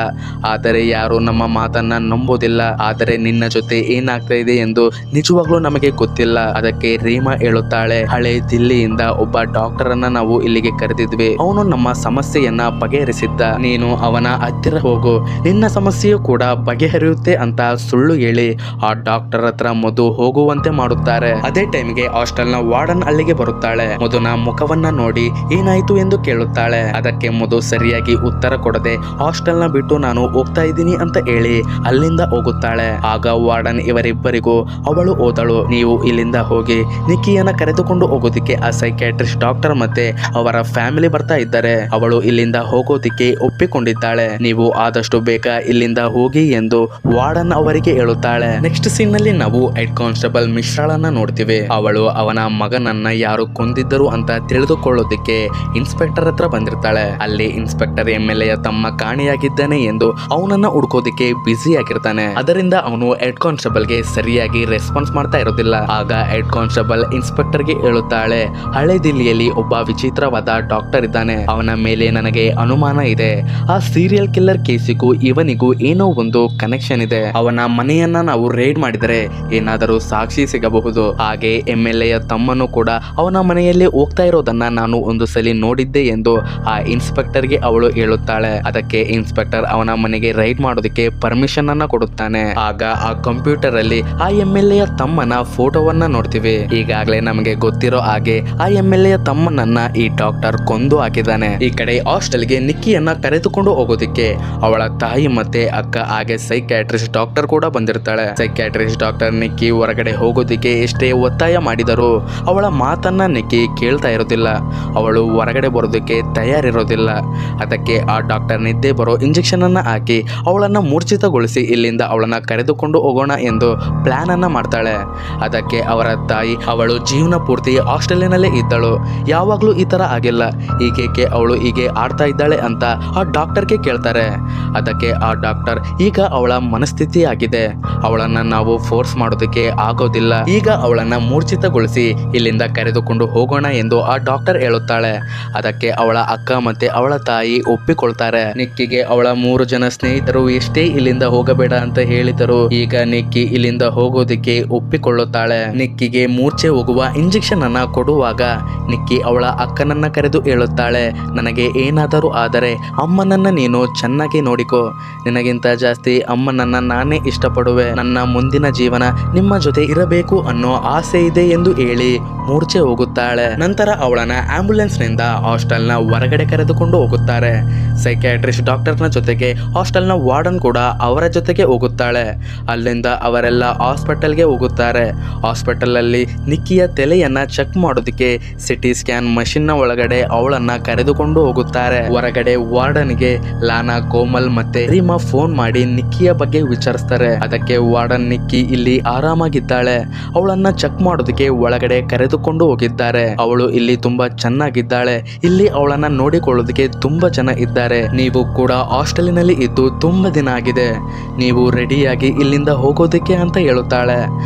ಆದರೆ ಯಾರು ನಮ್ಮ ಮಾತನ್ನ ನಂಬೋದಿಲ್ಲ. ಆದರೆ ನಿನ್ನ ಜೊತೆ ಏನಾಗ್ತಾ ಇದೆ ಎಂದು ನಿಜವಾಗ್ಲೂ ನಮಗೆ ಗೊತ್ತಿಲ್ಲ. ಅದಕ್ಕೆ ರೀಮಾ ಹೇಳುತ್ತಾಳೆ, ಹಳೆ ದಿಲ್ಲಿಯಿಂದ ಒಬ್ಬ ಡಾಕ್ಟರ್ ಅನ್ನ ನಾವು ಇಲ್ಲಿಗೆ ಕರೆದಿದ್ವಿ. ಅವನು ನಮ್ಮ ಸಮಸ್ಯೆಯನ್ನ ಬಗೆಹರಿಸಿದ್ದ. ನೀನು ಅವನ ಹತ್ತಿರ ಹೋಗು, ನಿನ್ನ ಸಮಸ್ಯೆಯು ಕೂಡ ಬಗೆಹರಿಯುತ್ತೆ ಅಂತ ಸುಳ್ಳು ಹೇಳಿ ಆ ಡಾಕ್ಟರ್ ಹತ್ರ ಮಧು ಹೋಗುವಂತೆ ಮಾಡುತ್ತಾರೆ. ಅದೇ ಟೈಮ್ಗೆ ಹಾಸ್ಟೆಲ್ನ ವಾರ್ಡನ್ ಅಲ್ಲಿಗೆ ಬರುತ್ತಾಳೆ. ಮಧುನ ಮುಖವನ್ನ ನೋಡಿ ಏನಾಯ್ತು ಎಂದು ಕೇಳುತ್ತಾಳೆ. ಅದಕ್ಕೆ ಮಧು ಸರಿಯಾಗಿ ಉತ್ತರ ಕೊಡದೆ ಹಾಸ್ಟೆಲ್ನ ಬಿಟ್ಟು ನಾನು ಹೋಗ್ತಾ ಇದ್ದೀನಿ ಅಂತ ಹೇಳಿ ಅಲ್ಲಿಂದ ಹೋಗುತ್ತಾಳೆ. ಆಗ ವಾರ್ಡನ್ ಇವರಿಬ್ಬರಿಗೂ ಅವಳು ಹೋದಳು, ನೀವು ಇಲ್ಲಿಂದ ಹೋಗಿ, ನಿಕ್ಕಿಯನ್ನ ಕರೆದುಕೊಂಡು ಹೋಗೋದಿಕ್ಕೆ ಆ ಸೈಕ್ಯಾಟ್ರಿಸ್ಟ್ ಡಾಕ್ಟರ್ ಮತ್ತೆ ಅವರ ಫ್ಯಾಮಿಲಿ ಬರ್ತಾ ಇದ್ದಾರೆ. ಅವಳು ಇಲ್ಲಿಂದ ಹೋಗೋದಿಕ್ಕೆ ಒಪ್ಪಿಕೊಂಡಿದ್ದಾಳೆ. ನೀವು ಆದಷ್ಟು ಬೇಗ ಇಲ್ಲಿಂದ ಹೋಗಿ ಎಂದು ವಾರ್ಡನ್ ಅವರಿಗೆ ಹೇಳುತ್ತಾಳೆ. ನೆಕ್ಸ್ಟ್ ಸೀನ್ ನಲ್ಲಿ ನಾವು ಹೆಡ್ ಕಾನ್ಸ್ಟೇಬಲ್ ಮಿಶ್ರಾಳನ್ನ ನೋಡ್ತೀವಿ. ಅವಳು ಅವನ ಮಗನನ್ನ ಯಾರು ಕೊಂದಿದ್ದರು ಅಂತ ತಿಳಿದುಕೊಳ್ಳೋದಿಕ್ಕೆ ಇನ್ಸ್ಪೆಕ್ಟರ್ ಹತ್ರ ಬಂದಿರ್ತಾಳೆ. ಅಲ್ಲಿ ಇನ್ಸ್ಪೆಕ್ಟರ್ MLA ತಮ್ಮ ಕಾಣೆಯಾಗಿದ್ದಾನೆ ಎಂದು ಅವನನ್ನ ಹುಡ್ಕೋದಿಕ್ಕೆ ಬ್ಯುಸಿ ಆಗಿರ್ತಾನೆ. ಅದರಿಂದ ಅವನು ಹೆಡ್ ಕಾನ್ಸ್ಟೇಬಲ್ ಗೆ ಸರಿಯಾಗಿ ರೆಸ್ಪಾನ್ಸ್ ಮಾಡ್ತಾ ಇರೋದಿಲ್ಲ. ಆಗ ಹೆಡ್ ಕಾನ್ಸ್ಟೇಬಲ್ ಇನ್ಸ್ಪೆಕ್ಟರ್ ಗೆ ಹೇಳುತ್ತಾಳೆ, ಹಳೆ ದಿಲ್ಲಿಯಲ್ಲಿ ಒಬ್ಬ ವಿಚಿತ್ರವಾದ ಡಾಕ್ಟರ್ ಇದ್ದಾನೆ, ಅವನ ಮೇಲೆ ನನಗೆ ಅನುಮಾನ ಇದೆ. ಆ ಸೀರಿಯಲ್ ಕಿಲ್ಲರ್ ಕೇಸಿಗೂ ಇವನಿಗೂ ಏನೋ ಒಂದು ಕನೆಕ್ಷನ್ ಇದೆ. ಅವನ ಮನೆಯನ್ನ ನಾವು ರೇಡ್ ಮಾಡಿದರೆ ಏನಾದರೂ ಸಾಕ್ಷಿ ಸಿಗಬಹುದು. ಹಾಗೆ MLA ತಮ್ಮನು ಕೂಡ ಅವನ ಮನೆಯಲ್ಲಿ ಹೋಗ್ತಾ ಇರೋದನ್ನ ನಾನು ಒಂದು ಸಲ ನೋಡಿದ್ದೆ ಎಂದು ಆ ಇನ್ಸ್ಪೆಕ್ಟರ್ ಗೆ ಅವಳು ಹೇಳುತ್ತಾಳೆ. ಅದಕ್ಕೆ ಇನ್ಸ್ಪೆಕ್ಟರ್ ಅವನ ಮನೆಗೆ ರೈಡ್ ಮಾಡೋದಕ್ಕೆ ಪರ್ಮಿಷನ್ ಅನ್ನ ಕೊಡುತ್ತಾನೆ. ಆಗ ಆ ಕಂಪ್ಯೂಟರ್ ಅಲ್ಲಿ ಆ MLA ತಮ್ಮನ ಫೋಟೋವನ್ನ ನೋಡ್ತೀವಿ. ಈಗಾಗಲೇ ನಮಗೆ ಗೊತ್ತಿರೋ ಹಾಗೆ ಆ MLA ತಮ್ಮನನ್ನ ಈ ಡಾಕ್ಟರ್ ಕೊಂದು ಹಾಕಿದ್ದಾನೆ. ಈ ಕಡೆ ಹಾಸ್ಟೆಲ್ಗೆ ನಿಕ್ಕಿಯನ್ನ ಕರೆದುಕೊಂಡು ಹೋಗೋದಿಕ್ಕೆ ಅವಳ ತಾಯಿ ಮತ್ತೆ ಅಕ್ಕ ಹಾಗೆ ಸೈಕ್ಯಾಟ್ರಿಸ್ಟ್ ಡಾಕ್ಟರ್ ಕೂಡ ಬಂದಿರ್ತಾಳೆ. ಸೈಕ್ಯಾಟ್ರಿಸ್ಟ್ ಡಾಕ್ಟರ್ ನಿಕ್ಕಿ ಹೊರಗಡೆ ಹೋಗೋದಿಕ್ಕೆ ಎಷ್ಟೇ ಒತ್ತಾಯ ಮಾಡಿದರೂ ಅವಳ ಮಾತನ್ನ ನಿಕ್ಕಿ ಕೇಳ್ತಾ ಇರೋದಿಲ್ಲ. ಅವಳು ಹೊರಗಡೆ ಬರೋದಕ್ಕೆ ತಯಾರಿರೋದಿಲ್ಲ. ಅದಕ್ಕೆ ಆ ಡಾಕ್ಟರ್ ನಿದ್ದೆ ಬರೋ ಇಂಜೆಕ್ಷನ್ ಅನ್ನ ಹಾಕಿ ಅವಳನ್ನ ಮೂರ್ಛಿತಗೊಳಿಸಿ ಇಲ್ಲಿಂದ ಅವಳನ್ನ ಕರೆದುಕೊಂಡು ಹೋಗೋಣ ಎಂದು ಪ್ಲಾನ್ ಅನ್ನ ಮಾಡ್ತಾಳೆ. ಅದಕ್ಕೆ ಅವರ ತಾಯಿ, ಅವಳು ಜೀವನ ಪೂರ್ತಿ ಹಾಸ್ಟೆಲಿನಲ್ಲೇ ಇದ್ದಳು, ಯಾವಾಗ್ಲೂ ಈ ತರ ಆಗಿಲ್ಲ, ಈಗೇಕೆ ಅವಳು ಹೀಗೆ ಆಡ್ತಾ ಇದ್ದಾಳೆ ಅಂತ ಆ ಡಾಕ್ಟರ್ಗೆ ಕೇಳ್ತಾರೆ. ಅದಕ್ಕೆ ಆ ಡಾಕ್ಟರ್, ಈಗ ಅವಳ ಮನಸ್ಥಿತಿ ಆಗಿದೆ, ಅವಳನ್ನ ನಾವು ಫೋರ್ಸ್ ಮಾಡೋದಕ್ಕೆ ಆಗೋದಿಲ್ಲ, ಈಗ ಅವಳನ್ನ ಮೂರ್ಛಿತಗೊಳಿಸಿ ಇಲ್ಲಿಂದ ಕರೆದುಕೊಂಡು ಹೋಗೋಣ ಎಂದು ಆ ಡಾಕ್ಟರ್ ಹೇಳುತ್ತಾಳೆ. ಅದಕ್ಕೆ ಅವಳ ಅಕ್ಕ ಮತ್ತೆ ಅವಳ ತಾಯಿ ಒಪ್ಪಿಕೊಳ್ತಾರೆ. ನಿಕ್ಕಿಗೆ ಅವಳ 3 ಜನ ಸ್ನೇಹಿತರು ಎಷ್ಟೇ ಇಲ್ಲಿಂದ ಹೋಗಬೇಡ ಅಂತ ಹೇಳಿದರು. ಈಗ ನಿಕ್ಕಿ ಇಲ್ಲಿಂದ ಹೋಗೋದಿಕ್ಕೆ ಒಪ್ಪಿಕೊಳ್ಳುತ್ತಾಳೆ. ನಿಕ್ಕಿಗೆ ಮೂರ್ಛೆ ಹೋಗುವ ಇಂಜೆಕ್ಷನ್ ಅನ್ನ ಕೊಡುವಾಗ ನಿಕ್ಕಿ ಅವಳ ಅಕ್ಕನನ್ನ ಕರೆದು ಹೇಳುತ್ತಾಳೆ, ನನಗೆ ಏನಾದರೂ ಆದರೆ ಅಮ್ಮನನ್ನ ನೀನು ಚೆನ್ನಾಗಿ ನೋಡಿಕೋ. ನಿನಗಿಂತ ಜಾಸ್ತಿ ಅಮ್ಮನನ್ನ ನಾನೇ ಇಷ್ಟಪಡುವೆ. ನನ್ನ ಮುಂದಿನ ಜೀವನ ನಿಮ್ಮ ಜೊತೆ ಇರಬೇಕು ಅನ್ನೋ ಆಸೆ ಇದೆ ಎಂದು ಹೇಳಿ ಮೂರ್ಛೆ ಹೋಗುತ್ತಾಳೆ. ನಂತರ ಅವಳನ್ನ ಆಂಬ್ಯುಲೆನ್ಸ್ ನಿಂದ ಹಾಸ್ಟೆಲ್ ನ ಹೊರಗಡೆ ಕರೆದುಕೊಂಡು ಹೋಗುತ್ತಾರೆ. ಸೈಕ್ಯಾಟ್ರಿಸ್ಟ್ ಡಾಕ್ಟರ್ ನ ಜೊತೆಗೆ ಹಾಸ್ಟೆಲ್ ನ ವಾರ್ಡನ್ ಕೂಡ ಅವರ ಜೊತೆಗೆ ಹೋಗುತ್ತಾಳೆ. ಅಲ್ಲಿಂದ ಅವರೆಲ್ಲ ಹಾಸ್ಪಿಟಲ್ಗೆ ಹೋಗುತ್ತಾರೆ. ಹಾಸ್ಪಿಟಲ್ ಅಲ್ಲಿ ನಿಕ್ಕಿಯ ತಲೆಯನ್ನ ಚೆಕ್ ಮಾಡೋದಕ್ಕೆ ಸಿಟಿ ಸ್ಕ್ಯಾನ್ ಮಷಿನ್ ನ ಒಳಗಡೆ ಅವಳನ್ನ ಕರೆದುಕೊಂಡು ಹೋಗುತ್ತಾರೆ. ಹೊರಗಡೆ ವಾರ್ಡನ್ಗೆ ಲಾನಾ, ಕೋಮಲ್ ಮತ್ತೆ ರೀಮಾ ಫೋನ್ ಮಾಡಿ ನಿಕ್ಕಿಯ ಬಗ್ಗೆ ವಿಚಾರಿಸ್ತಾರೆ. ಅದಕ್ಕೆ ವಾರ್ಡನ್ ನಿಕ್ಕಿ ಇಲ್ಲಿ ಆರಾಮಾಗಿದ್ದಾಳೆ, ಅವಳನ್ನ ಚೆಕ್ ಮಾಡೋದಕ್ಕೆ ಒಳಗಡೆ ಕರೆದುಕೊಂಡು ಹೋಗಿದ್ದಾರೆ. ಅವಳು ಇಲ್ಲಿ ತುಂಬಾ ಚೆನ್ನಾಗಿದ್ದಾಳೆ, ಇಲ್ಲಿ ಅವಳನ್ನ ನೋಡಿಕೊಳ್ಳೋದಕ್ಕೆ ತುಂಬಾ ಜನ ಇದ್ದಾರೆ. ನೀವು ಕೂಡ ಹಾಸ್ಟೆಲಿನಲ್ಲಿ ಇದ್ದು ತುಂಬಾ ದಿನ ಆಗಿದೆ, ನೀವು ರೆಡಿಯಾಗಿ ಇಲ್ಲಿಂದ ಹೋಗೋದಕ್ಕೆ ಅಂತ ಹೇಳುತ್ತಾಳೆ.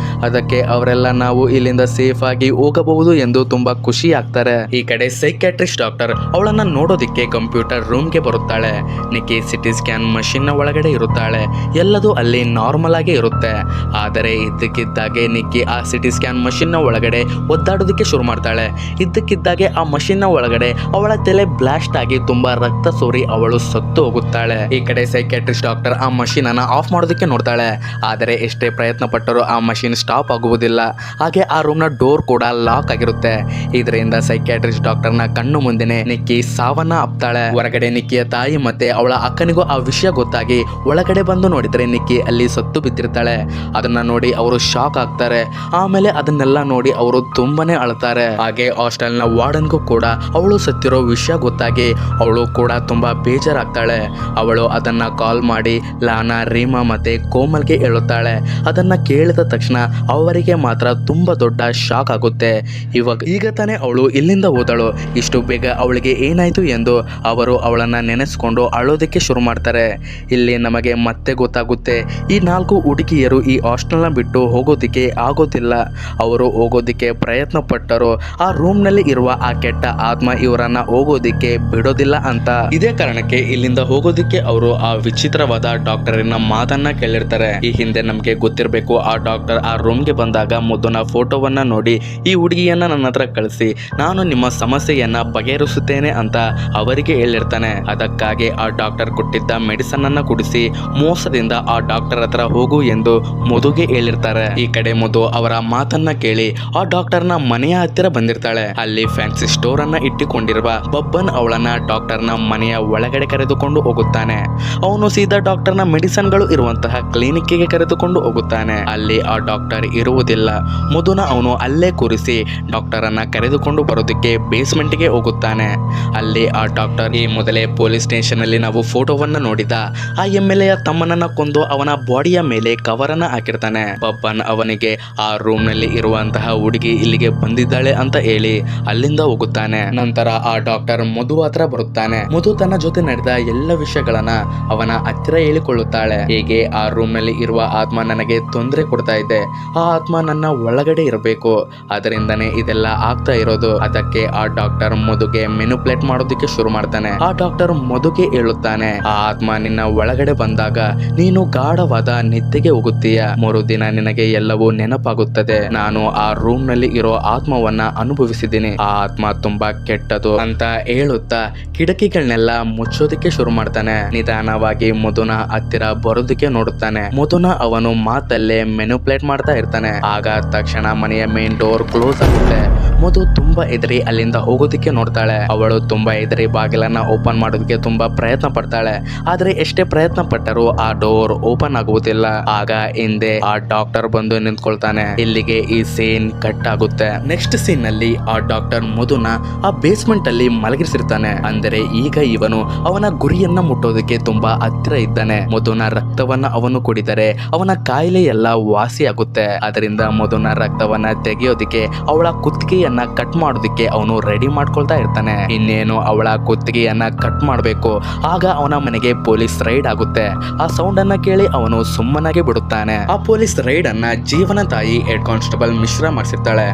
ಅದಕ್ಕೆ ಅವರೆಲ್ಲ ನಾವು ಇಲ್ಲಿಂದ ಸೇಫ್ ಆಗಿ ಹೋಗಬಹುದು ಎಂದು ತುಂಬಾ ಖುಷಿ ಆಗ್ತಾರೆ. ಈ ಕಡೆ ಸೈಕ್ಯಾಟ್ರಿಸ್ಟ್ ಡಾಕ್ಟರ್ ಅವಳನ್ನ ನೋಡೋದಿಕ್ಕೆ ಕಂಪ್ಯೂಟರ್ ರೂಮ್ಗೆ ಬರುತ್ತಾಳೆ. ನಿಕ್ಕಿ ಸಿಟಿ ಸ್ಕ್ಯಾನ್ ಮಷಿನ್ ನ ಒಳಗಡೆ ಇರುತ್ತಾಳೆ. ಎಲ್ಲದೂ ಅಲ್ಲಿ ನಾರ್ಮಲ್ ಆಗಿ ಇರುತ್ತೆ. ಆದರೆ ಇದ್ದಕ್ಕಿದ್ದಾಗೆ ನಿಕ್ಕಿ ಆ ಸಿಟಿ ಸ್ಕ್ಯಾನ್ ಮಷಿನ್ ನ ಒಳಗಡೆ ಒದ್ದಾಡೋದಕ್ಕೆ ಶುರು ಮಾಡ್ತಾಳೆ. ಇದ್ದಕ್ಕಿದ್ದಾಗೆ ಆ ಮಷಿನ್ ನ ಒಳಗಡೆ ಅವಳ ತಲೆ ಬ್ಲಾಸ್ಟ್ ಆಗಿ ತುಂಬಾ ರಕ್ತ ಸೋರಿ ಅವಳು ಸತ್ತು ಹೋಗುತ್ತಾಳೆ. ಈ ಕಡೆ ಸೈಕ್ಯಾಟ್ರಿಸ್ಟ್ ಡಾಕ್ಟರ್ ಆ ಮಷಿನ್ ಅನ್ನ ಆಫ್ ಮಾಡೋದಕ್ಕೆ ನೋಡ್ತಾಳೆ. ಆದರೆ ಎಷ್ಟೇ ಪ್ರಯತ್ನ ಪಟ್ಟರೂ ಆ ಮಷಿನ್ ಸ್ಟಾಪ್ ಆಗುವುದಿಲ್ಲ. ಹಾಗೆ ಆ ರೂಮ್ ನ ಡೋರ್ ಕೂಡ ಲಾಕ್ ಆಗಿರುತ್ತೆ. ಇದರಿಂದ ಸೈಕ್ಯಾಟ್ರಿಸ್ಟ್ ಡಾಕ್ಟರ್ ನ ಕಣ್ಣು ಮುಂದೆನೆ ನಿಕ್ಕಿ ಸಾವನ್ನ ಅಪ್ತಾಳೆ. ಹೊರಗಡೆ ನಿಕ್ಕಿಯ ತಾಯಿ ಮತ್ತೆ ಅವಳ ಅಕ್ಕನಿಗೂ ಆ ವಿಷಯ ಗೊತ್ತಾಗಿ ಒಳಗಡೆ ಬಂದು ನೋಡಿದ್ರೆ ನಿಕ್ಕಿ ಅಲ್ಲಿ ಸತ್ತು ಬಿದ್ದಿರ್ತಾಳೆ. ಅದನ್ನ ನೋಡಿ ಅವರು ಶಾಕ್ ಆಗ್ತಾರೆ. ಆಮೇಲೆ ಅದನ್ನೆಲ್ಲ ನೋಡಿ ಅವರು ತುಂಬಾನೇ ಅಳ್ತಾರೆ. ಹಾಗೆ ಹಾಸ್ಟೆಲ್ ನ ವಾರ್ಡನ್ಗೂ ಕೂಡ ಅವಳು ಸತ್ತಿರೋ ವಿಷಯ ಗೊತ್ತಾಗಿ ಅವಳು ಕೂಡ ತುಂಬಾ ಬೇಜಾರಾಗ್ತಾಳೆ. ಅವಳು ಅದನ್ನ ಕಾಲ್ ಮಾಡಿ ಲಾನಾ, ರೀಮಾ ಮತ್ತೆ ಕೋಮಲ್ಗೆ ಹೇಳುತ್ತಾಳೆ. ಅದನ್ನ ಕೇಳಿದ ತಕ್ಷಣ ಅವರಿಗೆ ಮಾತ್ರ ತುಂಬಾ ದೊಡ್ಡ ಶಾಕ್ ಆಗುತ್ತೆ. ಈಗ ತಾನೇ ಅವಳು ಇಲ್ಲಿಂದ ಹೋದಳು, ಇಷ್ಟು ಬೇಗ ಅವಳಿಗೆ ಏನಾಯ್ತು ಎಂದು ಅವರು ಅವಳನ್ನ ನೆನೆಸ್ಕೊಂಡು ಅಳೋದಕ್ಕೆ ಶುರು ಮಾಡ್ತಾರೆ. ಇಲ್ಲಿ ನಮಗೆ ಮತ್ತೆ ಗೊತ್ತಾಗುತ್ತೆ, ಈ 4 ಹುಡುಗಿಯರು ಈ ಹಾಸ್ಟೆಲ್ ನ ಬಿಟ್ಟು ಹೋಗೋದಿಕ್ಕೆ ಆಗೋದಿಲ್ಲ. ಅವರು ಹೋಗೋದಿಕ್ಕೆ ಪ್ರಯತ್ನ ಪಟ್ಟರು, ಆ ರೂಮ್ ನಲ್ಲಿ ಇರುವ ಆ ಕೆಟ್ಟ ಆತ್ಮ ಇವರನ್ನ ಹೋಗೋದಿಕ್ಕೆ ಬಿಡೋದಿಲ್ಲ ಅಂತ. ಇದೇ ಕಾರಣಕ್ಕೆ ಇಲ್ಲಿಂದ ಹೋಗೋದಿಕ್ಕೆ ಅವರು ಆ ವಿಚಿತ್ರವಾದ ಡಾಕ್ಟರಿನ ಮಾತನ್ನ ಕೇಳಿರ್ತಾರೆ. ಈ ಹಿಂದೆ ನಮ್ಗೆ ಗೊತ್ತಿರಬೇಕು, ಆ ಡಾಕ್ಟರ್ ಆ ರೂಮ್ಗೆ ಬಂದಾಗ ಮುದ್ದುನ ಫೋಟೋವನ್ನ ನೋಡಿ ಈ ಹುಡುಗಿಯನ್ನ ನನ್ನ ಹತ್ರ ಕಳಿಸಿ ನಾನು ನಿಮ್ಮ ಸಮಸ್ಯೆಯನ್ನ ಬಗೆಹರಿಸುತ್ತೇನೆ ಅಂತ ಅವರಿಗೆ ಹೇಳಿರ್ತಾನೆ. ಅದಕ್ಕಾಗಿ ಆ ಡಾಕ್ಟರ್ ಕೊಟ್ಟಿದ್ದ ಮೆಡಿಸನ್ ಅನ್ನ ಕುಡಿಸಿ ಮೋಸದಿಂದ ಆ ಡಾಕ್ಟರ್ ಹತ್ರ ಹೋಗು ಎಂದು ಮಧುಗೆ ಹೇಳಿರ್ತಾರೆ. ಈ ಕಡೆ ಮಧು ಅವರ ಮಾತನ್ನ ಕೇಳಿ ಆ ಡಾಕ್ಟರ್ ನ ಮನೆಯ ಹತ್ತಿರ ಬಂದಿರ್ತಾಳೆ. ಅಲ್ಲಿ ಫ್ಯಾನ್ಸಿ ಸ್ಟೋರ್ ಅನ್ನ ಇಟ್ಟುಕೊಂಡಿರುವ ಬಬ್ಬನ್ ಅವಳನ್ನ ಡಾಕ್ಟರ್ ನ ಮನೆಯ ಒಳಗಡೆ ಕರೆದುಕೊಂಡು ಹೋಗುತ್ತಾನೆ. ಅವನು ಸೀದಾ ಡಾಕ್ಟರ್ ನ ಮೆಡಿಸನ್ ಗಳು ಇರುವಂತಹ ಕ್ಲಿನಿಕ್ ಗೆ ಕರೆದುಕೊಂಡು ಹೋಗುತ್ತಾನೆ. ಅಲ್ಲಿ ಆ ಡಾಕ್ಟರ್ ಇರುವುದಿಲ್ಲ. ಮಧುನ ಅವನು ಅಲ್ಲೇ ಕೂರಿಸಿ ಡಾಕ್ಟರ್ ಅನ್ನ ಕರೆದುಕೊಂಡು ಬರೋದಕ್ಕೆ ಬೇಸ್ಮೆಂಟ್ ಗೆ ಹೋಗುತ್ತಾನೆ. ಅಲ್ಲಿ ಆ ಡಾಕ್ಟರ್ ಈ ಮೊದಲೇ ಪೊಲೀಸ್ ಸ್ಟೇಷನ್ ಅಲ್ಲಿ ನಾವು ಫೋಟೋವನ್ನ ನೋಡಿದ ಆ MLA ತಮ್ಮನನ್ನ ಕೊಂದು ಅವನ ಬಾಡಿಯ ಮೇಲೆ ಕವರ್ ಅನ್ನ ಹಾಕಿರ್ತಾನೆ. ಬಬ್ಬನ್ ಅವನಿಗೆ ಆ ರೂಮ್ ನಲ್ಲಿ ಇರುವಂತಹ ಹುಡುಗಿ ಇಲ್ಲಿಗೆ ಬಂದಿದ್ದಾಳೆ ಅಂತ ಹೇಳಿ ಅಲ್ಲಿಂದ ಹೋಗುತ್ತಾನೆ. ನಂತರ ಆ ಡಾಕ್ಟರ್ ಮಧು ಹತ್ರ ಬರುತ್ತಾನೆ. ಮಧು ತನ್ನ ಜೊತೆ ನಡೆದ ಎಲ್ಲ ವಿಷಯಗಳನ್ನ ಅವನ ಹತ್ತಿರ ಹೇಳಿಕೊಳ್ಳುತ್ತಾಳೆ. ಹೀಗೆ ಆ ರೂಮ್ ನಲ್ಲಿ ಇರುವ ಆತ್ಮ ನನಗೆ ತೊಂದರೆ ಕೊಡ್ತಾ ಇದೆ, ಆ ಆತ್ಮ ನನ್ನ ಒಳಗಡೆ ಇರಬೇಕು, ಅದರಿಂದನೇ ಇದೆಲ್ಲ ಆಗ್ತಾ ಇರೋದು. ಅದಕ್ಕೆ ಆ ಡಾಕ್ಟರ್ ಮಧುಗೆ ಮೆನುಪ್ಲೇಟ್ ಮಾಡೋದಕ್ಕೆ ಶುರು ಮಾಡ್ತಾನೆ. ಆ ಡಾಕ್ಟರ್ ಮಧುಗೆ ಹೇಳುತ್ತಾನೆ, ಆ ಆತ್ಮ ನಿನ್ನ ಒಳಗಡೆ ಬಂದಾಗ ನೀನು ಗಾಢವಾದ ನಿದ್ದೆಗೆ ಹೋಗುತ್ತೀಯ. ಮರುದಿನ ನಿನಗೆ ಎಲ್ಲವೂ ನೆನಪಾಗುತ್ತದೆ. ನಾನು ಆ ರೂಮ್ ನಲ್ಲಿ ಇರೋ ಆತ್ಮವನ್ನ ಅನುಭವಿಸಿದ್ದೀನಿ, ಆ ಆತ್ಮ ತುಂಬಾ ಕೆಟ್ಟದು ಅಂತ ಹೇಳುತ್ತಾ ಕಿಟಕಿಗಳನ್ನೆಲ್ಲ ಮುಚ್ಚೋದಕ್ಕೆ ಶುರು ಮಾಡ್ತಾನೆ. ನಿಧಾನವಾಗಿ ಮಧುನ ಹತ್ತಿರ ಬರೋದಕ್ಕೆ ನೋಡುತ್ತಾನೆ. ಮಧುನ ಅವನು ಮಾತಲ್ಲೇ ಮೆನುಪ್ಲೇಟ್ ಮಾಡ್ತಾ ಇರ್ತಾನೆ. ಆಗ ತಕ್ಷಣ ಮನೆಯ ಮೇನ್ ಡೋರ್ ಕ್ಲೋಸ್ ಆಗುತ್ತೆ. ಮಧು ತುಂಬಾ ಎದುರಿ ಅಲ್ಲಿಂದ ಹೋಗೋದಕ್ಕೆ ನೋಡ್ತಾಳೆ. ಅವಳು ತುಂಬಾ ಎದುರಿ ಬಾಗಿಲನ್ನ ಓಪನ್ ಮಾಡೋದಕ್ಕೆ ತುಂಬಾ ಪ್ರಯತ್ನ ಪಡ್ತಾಳೆ. ಆದ್ರೆ ಎಷ್ಟೇ ಪ್ರಯತ್ನ ಪಟ್ಟರೂ ಆ ಡೋರ್ ಓಪನ್ ಆಗುವುದಿಲ್ಲ. ಆಗ ಹಿಂದೆ ಆ ಡಾಕ್ಟರ್ ಬಂದು ನಿಂತ್ಕೊಳ್ತಾನೆ. ಇಲ್ಲಿಗೆ ಈ ಸೀನ್ ಕಟ್ ಆಗುತ್ತೆ. ನೆಕ್ಸ್ಟ್ ಸೀನ್ ನಲ್ಲಿ ಆ ಡಾಕ್ಟರ್ ಮಧುನ ಆ ಬೇಸ್ಮೆಂಟ್ ಅಲ್ಲಿ ಮಲಗಿಸಿರ್ತಾನೆ. ಅಂದರೆ ಈಗ ಇವನು ಅವನ ಗುರಿಯನ್ನ ಮುಟ್ಟೋದಕ್ಕೆ ತುಂಬಾ ಹತ್ತಿರ ಇದ್ದಾನೆ. ಮಧುನ ರಕ್ತವನ್ನ ಅವನು ಕುಡಿದರೆ ಅವನ ಕಾಯಿಲೆ ಎಲ್ಲ ವಾಸಿ ಆಗುತ್ತೆ. ಅದರಿಂದ ಮಧುನ ರಕ್ತವನ್ನ ತೆಗೆಯೋದಿಕ್ಕೆ ಅವಳ ಕುತ್ತಿಗೆಯನ್ನ ಕಟ್ ಮಾಡೋದಕ್ಕೆ ಅವನು ರೆಡಿ ಮಾಡ್ಕೊಳ್ತಾ ಇರ್ತಾನೆ. ಇನ್ನೇನು ಅವಳ ಕುತ್ತಿಗೆಯನ್ನ ಕಟ್ ಮಾಡಬೇಕು. ಆಗ ಅವನ ಮನೆಗೆ ಪೊಲೀಸ್ ರೈಡ್ ಆಗುತ್ತೆ. ಆ ಸೌಂಡ್ ಅನ್ನ ಕೇಳಿ ಅವನು ಸುಮ್ಮನಾಗಿ ಬಿಡುತ್ತಾನೆ. ಆ ಪೊಲೀಸ್ ರೈಡ್ ಅನ್ನ ಜೀವನ ತಾಯಿ ಹೆಡ್ ಕಾನ್ಸ್ಟೇಬಲ್ ಮಿಶ್ರಾ ಮಾಡಿಸಿರ್ತಾಳೆ.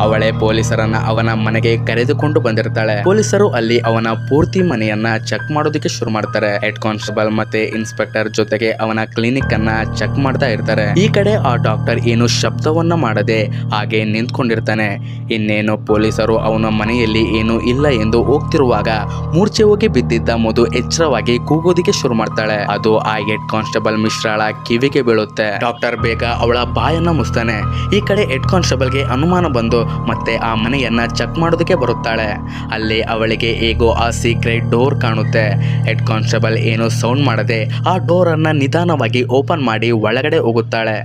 ಅವಳೇ ಪೊಲೀಸರನ್ನ ಅವನ ಮನೆಗೆ ರೂಮ್ಗೆ ಕರೆದುಕೊಂಡು ಬಂದಿರ್ತಾಳೆ. ಪೊಲೀಸರು ಅಲ್ಲಿ ಅವನ ಪೂರ್ತಿ ಮನೆಯನ್ನ ಚೆಕ್ ಮಾಡೋದಕ್ಕೆ ಶುರು ಮಾಡ್ತಾರೆ. ಹೆಡ್ ಕಾನ್ಸ್ಟೇಬಲ್ ಮತ್ತೆ ಇನ್ಸ್ಪೆಕ್ಟರ್ ಜೊತೆಗೆ ಅವನ ಕ್ಲಿನಿಕ್ ಅನ್ನ ಚೆಕ್ ಮಾಡ್ತಾ ಇರ್ತಾರೆ. ಈ ಕಡೆ ಆ ಡಾಕ್ಟರ್ ಏನು ಶಬ್ದವನ್ನ ಮಾಡದೆ ಹಾಗೆ ನಿಂತ್ಕೊಂಡಿರ್ತಾನೆ. ಇನ್ನೇನು ಪೊಲೀಸರು ಅವನ ಮನೆಯಲ್ಲಿ ಏನು ಇಲ್ಲ ಎಂದು ಹೋಗ್ತಿರುವಾಗ ಮೂರ್ಛೆ ಹೋಗಿ ಬಿದ್ದಿದ್ದ ಮಧು ಎಚ್ಚರವಾಗಿ ಕೂಗೋದಿಕ್ಕೆ ಶುರು ಮಾಡ್ತಾಳೆ. ಅದು ಆ ಹೆಡ್ ಕಾನ್ಸ್ಟೇಬಲ್ ಮಿಶ್ರಾಳ ಕಿವಿಗೆ ಬೀಳುತ್ತೆ. ಡಾಕ್ಟರ್ ಬೇಗ ಅವಳ ಬಾಯನ್ನ ಮುಸ್ತಾನೆ. ಈ ಕಡೆ ಹೆಡ್ ಕಾನ್ಸ್ಟೇಬಲ್ಗೆ ಅನುಮಾನ ಬಂದು ಮತ್ತೆ ಆ ಮನೆಯನ್ನ ಚೆಕ್ ಮಾಡೋದಕ್ಕೆ ಬರುತ್ತಾಳೆ. ಅಲ್ಲಿ ಅವಳಿಗೆ ಹೇಗೋ ಆ ಸೀಕ್ರೆಟ್ ಡೋರ್ ಕಾಣುತ್ತೆ. ಹೆಡ್ ಕಾನ್ಸ್ಟೇಬಲ್ ಏನು ಸೌಂಡ್ ಮಾಡದೆ ಆ ಡೋರ್ ಅನ್ನ ನಿಧಾನವಾಗಿ ಓಪನ್ ಮಾಡಿ ಒಳಗಡೆ ಹೋಗುತ್ತಾಳೆ.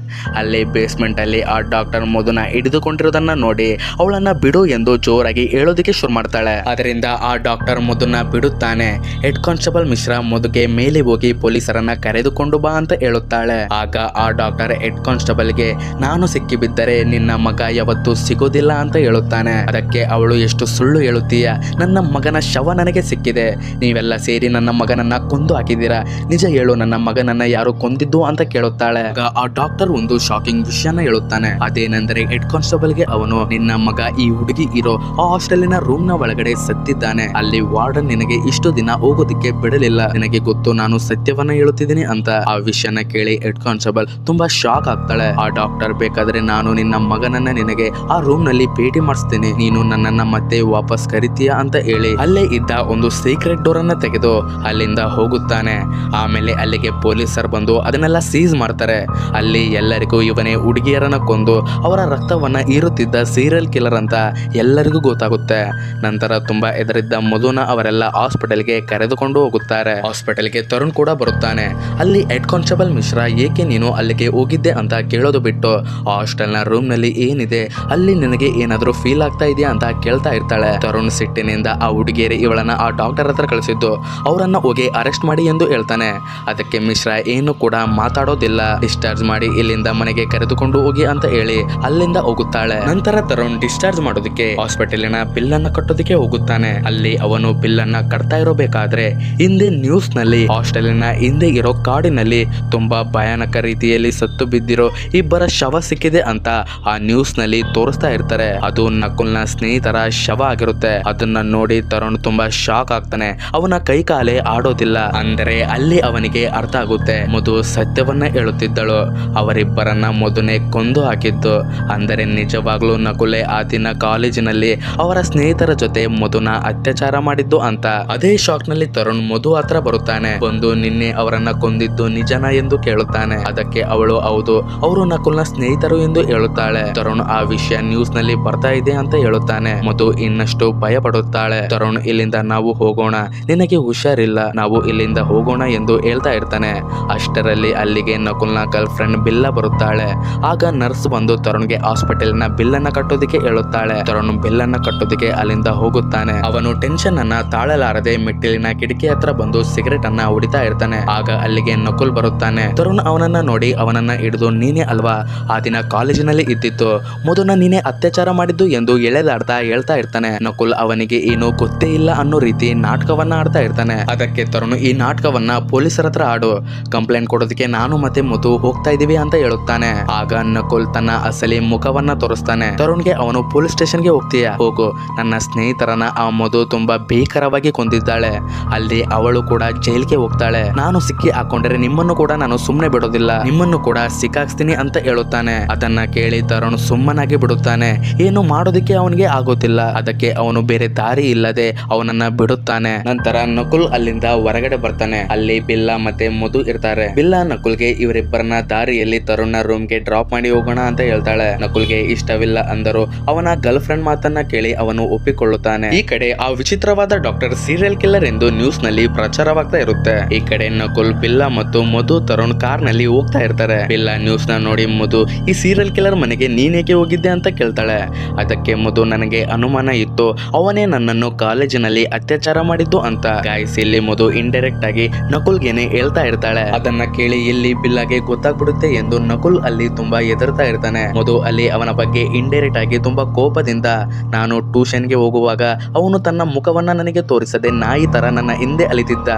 ಅಲ್ಲಿ ಬೇಸ್ಮೆಂಟ್ ಅಲ್ಲಿ ಆ ಡಾಕ್ಟರ್ ಮಧುನ ಹಿಡಿದುಕೊಂಡಿರೋದನ್ನ ನೋಡಿ ಅವಳನ್ನ ಬಿಡು ಎಂದು ಜೋರಾಗಿ ಹೇಳೋದಕ್ಕೆ ಶುರು ಮಾಡ್ತಾಳೆ. ಅದರಿಂದ ಆ ಡಾಕ್ಟರ್ ಮಧುನ ಬಿಡುತ್ತಾನೆ. ಹೆಡ್ ಕಾನ್ಸ್ಟೇಬಲ್ ಮಿಶ್ರಾ ಮಧುಗೆ ಮೇಲೆ ಹೋಗಿ ಪೊಲೀಸರನ್ನ ಕರೆದುಕೊಂಡು ಬಾ ಅಂತ ಹೇಳುತ್ತಾಳೆ. ಆಗ ಆ ಡಾಕ್ಟರ್ ಹೆಡ್ ಕಾನ್ಸ್ಟೇಬಲ್ಗೆ ನಾನು ಸಿಕ್ಕಿಬಿದ್ದರೆ ನಿನ್ನ ಮಗ ಯಾವತ್ತೂ ಸಿಗೋದಿಲ್ಲ ಅಂತ ಹೇಳುತ್ತಾನೆ. ಅದಕ್ಕೆ ಅವಳು ಎಷ್ಟು ಸುಳ್ಳು ಹೇಳುತ್ತೀಯ, ನನ್ನ ಮಗನ ಶವ ನನಗೆ ಸಿಕ್ಕಿದೆ, ನೀವೆಲ್ಲ ಸೇರಿ ನನ್ನ ಮಗನನ್ನ ಕೊಂದು ಹಾಕಿದ್ದೀರಾ, ನಿಜ ಹೇಳು ನನ್ನ ಮಗನನ್ನ ಯಾರು ಕೊಂದಿದ್ದು ಅಂತ ಕೇಳುತ್ತಾಳೆ. ಆಗ ಆ ಡಾಕ್ಟರ್ ಒಂದು ಶಾಕಿಂಗ್ ವಿಷಯನ ಹೇಳುತ್ತಾನೆ. ಅದೇನೆಂದರೆ ಹೆಡ್ ಕಾನ್ಸ್ಟೇಬಲ್ಗೆ ಅವನು ನಿನ್ನ ಮಗ ಈ ಹುಡುಗಿ ಇರೋ ಆ ಹಾಸ್ಟೆಲಿನ ರೂಮ್ ನ ಒಳಗಡೆ ಸತ್ತಿದ್ದಾನೆ. ಅಲ್ಲಿ ವಾರ್ಡನ್ ನಿನಗೆ ಇಷ್ಟು ದಿನ ಹೋಗೋದಿಕ್ಕೆ ಬಿಡಲಿಲ್ಲ, ನಿನಗೆ ಗೊತ್ತು ನಾನು ಸತ್ಯವನ್ನ ಹೇಳುತ್ತಿದ್ದೀನಿ ಅಂತ. ಆ ವಿಷಯನ ಕೇಳಿ ಹೆಡ್ ಕಾನ್ಸ್ಟೇಬಲ್ ತುಂಬಾ ಶಾಕ್ ಆಗ್ತಾಳೆ. ಆ ಡಾಕ್ಟರ್ ಬೇಕಾದ್ರೆ ನಾನು ನಿನ್ನ ಮಗನನ್ನ ನಿನಗೆ ಆ ರೂಮ್ ನಲ್ಲಿ ಭೇಟಿ ಮಾಡಿಸ್ತೀನಿ, ನೀನು ನನ್ನನ್ನ ಮತ್ತೆ ವಾಪಸ್ ಕರಿತೀಯಾ ಅಂತ ಹೇಳಿ ಅಲ್ಲೇ ಇದ್ದ ಒಂದು ಸೀಕ್ರೆಟ್ ಡೋರ್ ಅನ್ನ ತೆಗೆದು ಅಲ್ಲಿಂದ ಹೋಗುತ್ತಾನೆ. ಆಮೇಲೆ ಅಲ್ಲಿಗೆ ಪೊಲೀಸರು ಬಂದು ಅದನ್ನೆಲ್ಲ ಸೀಸ್ ಮಾಡ್ತಾರೆ. ಅಲ್ಲಿ ಎಲ್ಲರಿಗೂ ಇವನೇ ಹುಡುಗಿಯರನ್ನ ಕೊಂದು ಅವರ ರಕ್ತವನ್ನ ಹೀರುತ್ತಿದ್ದ ಸೀರಿಯಲ್ ಕಿಲ್ಲರ್ ಅಂತ ಎಲ್ಲರಿಗೂ ಗೊತ್ತಾಗುತ್ತೆ. ನಂತರ ತುಂಬಾ ಎದುರಿದ್ದ ಮಧುನ ಅವರೆಲ್ಲ ಹಾಸ್ಪಿಟಲ್ಗೆ ಕರೆದುಕೊಂಡು ಹೋಗುತ್ತಾರೆ. ಹಾಸ್ಪಿಟಲ್ಗೆ ತರುಣ್ ಕೂಡ ಬರುತ್ತಾನೆ. ಅಲ್ಲಿ ಹೆಡ್ ಕಾನ್ಸ್ಟೇಬಲ್ ಮಿಶ್ರಾ ಏಕೆ ನೀನು ಅಲ್ಲಿಗೆ ಹೋಗಿದ್ದೆ ಅಂತ ಕೇಳೋದು ಬಿಟ್ಟು ಹಾಸ್ಟೆಲ್ ನ ರೂಮ್ ನಲ್ಲಿ ಏನಿದೆ ಅಲ್ಲಿ ನಿನಗೆ ಏನಾದ್ರೂ ಫೀಲ್ ಆಗ್ತಾ ಇದೆಯಾ ಅಂತ ಕೇಳ್ತಾ ಇರ್ತಾಳೆ. ತರುಣ್ ಸಿಟ್ಟಿನಿಂದ ಆ ಹುಡುಗಿಯರು ಇವಳನ್ನ ಆ ಡಾಕ್ಟರ್ ಹತ್ರ ಕಳಿಸಿದ್ದು ಅವರನ್ನ ಹೋಗಿ ಅರೆಸ್ಟ್ ಮಾಡಿ ಎಂದು ಹೇಳ್ತಾನೆ. ಅದಕ್ಕೆ ಮಿಶ್ರಾ ಏನು ಕೂಡ ಮಾತಾಡೋದಿಲ್ಲ. ಡಿಸ್ಚಾರ್ಜ್ ಮಾಡಿ ಇಲ್ಲಿಂದ ಮನೆಗೆ ಕರೆದುಕೊಂಡು ಹೋಗಿ ಅಂತ ಹೇಳಿ ಅಲ್ಲಿಂದ ಹೋಗುತ್ತಾಳೆ. ನಂತರ ತರುಣ್ ಡಿಸ್ಚಾರ್ಜ್ ಮಾಡೋದಕ್ಕೆ ಹಾಸ್ಪಿಟಲಿನ ಬಿಲ್ ಅನ್ನ ಕಟ್ಟೋದಕ್ಕೆ ಹೋಗುತ್ತಾನೆ. ಅಲ್ಲಿ ಅವನು ಬಿಲ್ ಅನ್ನ ಕಟ್ತಾ ಇರಬೇಕಾದ್ರೆ ಹಿಂದೆ ನ್ಯೂಸ್ ನಲ್ಲಿ ಹಾಸ್ಟೆಲಿನ ಹಿಂದೆ ಇರೋ ಕಾಡಿನಲ್ಲಿ ತುಂಬಾ ಭಯಾನಕ ರೀತಿಯಲ್ಲಿ ಸತ್ತು ಬಿದ್ದಿರೋ ಇಬ್ಬರ ಶವ ಸಿಕ್ಕಿದೆ ಅಂತ ಆ ನ್ಯೂಸ್ ನಲ್ಲಿ ತೋರಿಸ್ತಾ ಇರ್ತಾರೆ. ಅದು ನಕುಲ್ನ ಸ್ನೇಹಿತರ ಶವ ಆಗಿರುತ್ತೆ. ಅದನ್ನ ನೋಡಿ ತರುಣ್ ತುಂಬಾ ಶಾಕ್ ಆಗ್ತಾನೆ. ಅವನ ಕೈ ಕಾಲೇ ಆಡೋದಿಲ್ಲ. ಅಂದರೆ ಅಲ್ಲಿ ಅವನಿಗೆ ಅರ್ಥ ಆಗುತ್ತೆ ಮಧು ಸತ್ಯವನ್ನ ಹೇಳುತ್ತಿದ್ದಳು, ಅವರಿಬ್ಬರನ್ನ ಮಧುನೆ ಕೊಂದು ಹಾಕಿದ್ದು. ಅಂದರೆ ನಿಜವಾಗ್ಲೂ ನಕುಲೆ ಆ ದಿನ ಕಾಲೇಜಿನಲ್ಲಿ ಅವರ ಸ್ನೇಹಿತರ ಜೊತೆ ಮಧುನ ಅತ್ಯಾಚಾರ ಮಾಡಿದ್ದು ಅಂತ. ಅದೇ ಶಾಕ್ ನಲ್ಲಿ ತರುಣ್ ಮಧು ಹತ್ರ ಬರುತ್ತಾನೆ. ಬಂದು ನಿನ್ನೆ ಅವರನ್ನ ಕೊಂದಿದ್ದು ನಿಜನಾ ಎಂದು ಕೇಳುತ್ತಾನೆ. ಅದಕ್ಕೆ ಅವಳು ಹೌದು, ಅವರು ನಕುಲ್ನ ಸ್ನೇಹಿತರು ಎಂದು ಹೇಳುತ್ತಾಳೆ. ತರುಣ್ ಆ ವಿಷಯ ನ್ಯೂಸ್ ನಲ್ಲಿ ಬರ್ತಾ ಇದೆ ಅಂತ ಹೇಳುತ್ತಾನೆ. ಮಧು ಇನ್ನಷ್ಟು ಭಯ ಪಡುತ್ತಾಳೆ. ತರುಣ್ ಇಲ್ಲಿಂದ ನಾವು ಹೋಗೋಣ, ನಿನಗೆ ಹುಷಾರಿಲ್ಲ, ನಾವು ಇಲ್ಲಿಂದ ಹೋಗೋಣ ಎಂದು ಹೇಳ್ತಾ ಇರ್ತಾನೆ. ಅಷ್ಟರಲ್ಲಿ ಅಲ್ಲಿಗೆ ನಕುಲ್ನ ಗರ್ಲ್ ಫ್ರೆಂಡ್ ಬಿಲ್ಲ ಬರುತ್ತಾಳೆ. ಆಗ ನರ್ಸ್ ಬಂದು ತರುಣ್ಗೆ ಹಾಸ್ಪಿಟಲ್ನ ಬಿಲ್ ಅನ್ನ ಕಟ್ಟೋದಕ್ಕೆ ಹೇಳುತ್ತಾಳೆ. ತರುಣ್ ಬಿಲ್ ಅನ್ನ ಕಟ್ಟೋದಕ್ಕೆ ಅಲ್ಲಿಂದ ಹೋಗುತ್ತಾನೆ. ಅವನು ಟೆನ್ಷನ್ ಅನ್ನ ತಾಳಲಾರದೆ ಮೆಟ್ಟಿಲಿನ ಕಿಟಕಿ ಹತ್ರ ಬಂದು ಸಿಗರೇಟ್ ಅನ್ನ ಹೊಡಿತಾ ಇರ್ತಾನೆ. ಆಗ ಅಲ್ಲಿಗೆ ನಕುಲ್ ಬರುತ್ತಾನೆ. ತರುಣ್ ಅವನನ್ನ ನೋಡಿ ಅವನನ್ನ ಹಿಡಿದು ನೀನೇ ಅಲ್ವಾ ಆ ದಿನ ಕಾಲೇಜಿನಲ್ಲಿ ಇದ್ದಿತ್ತು, ಮಧುನ ನೀನೇ ಅತ್ಯಾಚಾರ ಮಾಡಿದ್ದು ಎಂದು ಎಳೆದಾಡ್ತಾ ಹೇಳ್ತಾ ಇರ್ತಾನೆ. ನಕುಲ್ ಅವನಿಗೆ ಏನೋ ಗೊತ್ತೇ ಇಲ್ಲ ಅನ್ನೋ ರೀತಿ ನಾಟಕವನ್ನ ಆಡ್ತಾ ಇರ್ತಾನೆ. ಅದಕ್ಕೆ ತರುಣ್ ಈ ನಾಟಕವನ್ನ ಪೊಲೀಸರ ಹತ್ರ ಆಡು, ಕಂಪ್ಲೇಂಟ್ ಕೊಡೋದಕ್ಕೆ ನಾನು ಮತ್ತೆ ಮಧು ಹೋಗ್ತಾ ಇದೀವಿ ಅಂತ ಹೇಳುತ್ತಾನೆ. ಆಗ ನಕುಲ್ ತನ್ನ ಅಸಲಿ ಮುಖವನ್ನ ತೋರಿಸ್ತಾನೆ. ತರುಣ್ಗೆ ಅವನು ಪೊಲೀಸ್ ಸ್ಟೇಷನ್ಗೆ ಹೋಗ್ತೀಯಾ, ಹೋಗು, ನನ್ನ ಸ್ನೇಹಿತರನ್ನ ಆ ಮಧು ತುಂಬಾ ಭೀಕರವಾಗಿ ಕೊಂದಿದ್ದಾಳೆ, ಅಲ್ಲಿ ಅವಳು ಕೂಡ ಜೈಲ್ಗೆ ಹೋಗ್ತಾಳೆ, ನಾನು ಸಿಕ್ಕಿ ಹಾಕೊಂಡ್ರೆ ನಿಮ್ಮನ್ನು ಕೂಡ ನಾನು ಸುಮ್ಮನೆ ಬಿಡೋದಿಲ್ಲ, ನಿಮ್ಮನ್ನು ಕೂಡ ಸಿಕ್ಕಾಕ್ಸ್ತೀನಿ ಅಂತ ಹೇಳುತ್ತಾನೆ. ಅದನ್ನ ಕೇಳಿ ತರುಣ್ ಸುಮ್ಮನಾಗಿ ಬಿಡುತ್ತಾನೆ. ಏನು ಮಾಡೋದಕ್ಕೆ ಅವನಿಗೆ ಆಗೋದಿಲ್ಲ. ಅದಕ್ಕೆ ಅವನು ಬೇರೆ ದಾರಿ ಇಲ್ಲದೆ ಅವನನ್ನ ಬಿಡುತ್ತಾನೆ. ನಂತರ ನಕುಲ್ ಅಲ್ಲಿಂದ ಹೊರಗಡೆ ಬರ್ತಾನೆ. ಅಲ್ಲಿ ಬಿಲ್ಲ ಮತ್ತೆ ಮಧು ಇರ್ತಾರೆ. ಬಿಲ್ಲ ನಕುಲ್ಗೆ ಇವರಿಬ್ಬರನ್ನ ದಾರಿಯಲ್ಲಿ ತರುಣ್ನ ರೂಮ್ಗೆ ಡ್ರಾಪ್ ಮಾಡಿ ಹೋಗೋಣ ಅಂತ ಹೇಳ್ತಾಳೆ. ನಕುಲ್ಗೆ ಇಷ್ಟವಿಲ್ಲ ಅಂದರು ಅವನ ಗರ್ಲ್ ಫ್ರೆಂಡ್ ಮಾತನ್ನ ಕೇಳಿ ಅವನು ಒಪ್ಪಿಕೊಳ್ಳುತ್ತಾನೆ. ಈ ಕಡೆ ಆ ವಿಚಿತ್ರವಾದ ಡಾಕ್ಟರ್ ಸೀರಿಯಲ್ ಕಿಲ್ಲರ್ ಎಂದು ನ್ಯೂಸ್ ನಲ್ಲಿ ಪ್ರಚಾರವಾಗ್ತಾ ಇರುತ್ತೆ. ಈ ಕಡೆ ನಕುಲ್, ಬಿಲ್ಲ ಮತ್ತು ಮಧು ತರುಣ್ ಕಾರ್ ನಲ್ಲಿ ಹೋಗ್ತಾ ಇರ್ತಾರೆ. ಬಿಲ್ಲ ನ್ಯೂಸ್ ನ ನೋಡಿ ಮಧು ಈ ಸೀರಿಯಲ್ ಕಿಲ್ಲರ್ ಮನೆಗೆ ನೀನೇಕೆ ಹೋಗಿದ್ದೆ ಅಂತ ಕೇಳ್ತಾಳೆ. ಅದಕ್ಕೆ ಮಧು ನನಗೆ ಅನುಮಾನ ಇತ್ತು, ಅವನೇ ನನ್ನನ್ನು ಕಾಲೇಜಿನಲ್ಲಿ ಅತ್ಯಾಚಾರ ಮಾಡಿದ್ದು ಅಂತ. ಗಾಯ್ಸ್ ಇಲ್ಲಿ ಮಧು ಇಂಡೈರೆಕ್ಟ್ ಆಗಿ ನಕುಲ್ಗೆನೆ ಹೇಳ್ತಾ ಇರ್ತಾಳೆ. ಅದನ್ನ ಕೇಳಿ ಇಲ್ಲಿ ಬಿಲ್ಲಾಗೆ ಗೊತ್ತಾಗ್ಬಿಡುತ್ತೆ ಎಂದು ನಕುಲ್ ಅಲ್ಲಿ ತುಂಬಾ ಎದುರ್ತಾ ಇರ್ತಾನೆ. ಮಧು ಅಲ್ಲಿ ಅವನ ಬಗ್ಗೆ ಇಂಡೈರೆಕ್ಟ್ ಆಗಿ ತುಂಬಾ ಕೋಪದಿಂದ ನಾನು ಟ್ಯೂಷನ್ಗೆ ಹೋಗುವಾಗ ಅವನು ತನ್ನ ಮುಖವನ್ನ ನನಗೆ ತೋರಿಸದೆ ನಾಯಿ ತರ ನನ್ನ ಹಿಂದೆ ಅಲಿತಿದ್ದ,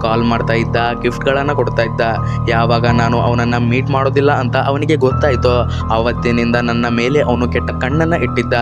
ಕಾಲ್ ಮಾಡ್ತಾ ಇದ್ದ, ಗಿಫ್ಟ್ ಗಳನ್ನ ಕೊಡ್ತಾ ಇದ್ದ. ಯಾವಾಗ ನಾನು ಅವನನ್ನ ಮೀಟ್ ಮಾಡೋದಿಲ್ಲ ಅಂತ ಅವನಿಗೆ ಗೊತ್ತಾಯ್ತು ಅವತ್ತಿನಿಂದ ನನ್ನ ಮೇಲೆ ಅವನು ಕೆಟ್ಟ ಕಣ್ಣನ್ನ ಇಟ್ಟಿದ್ದ.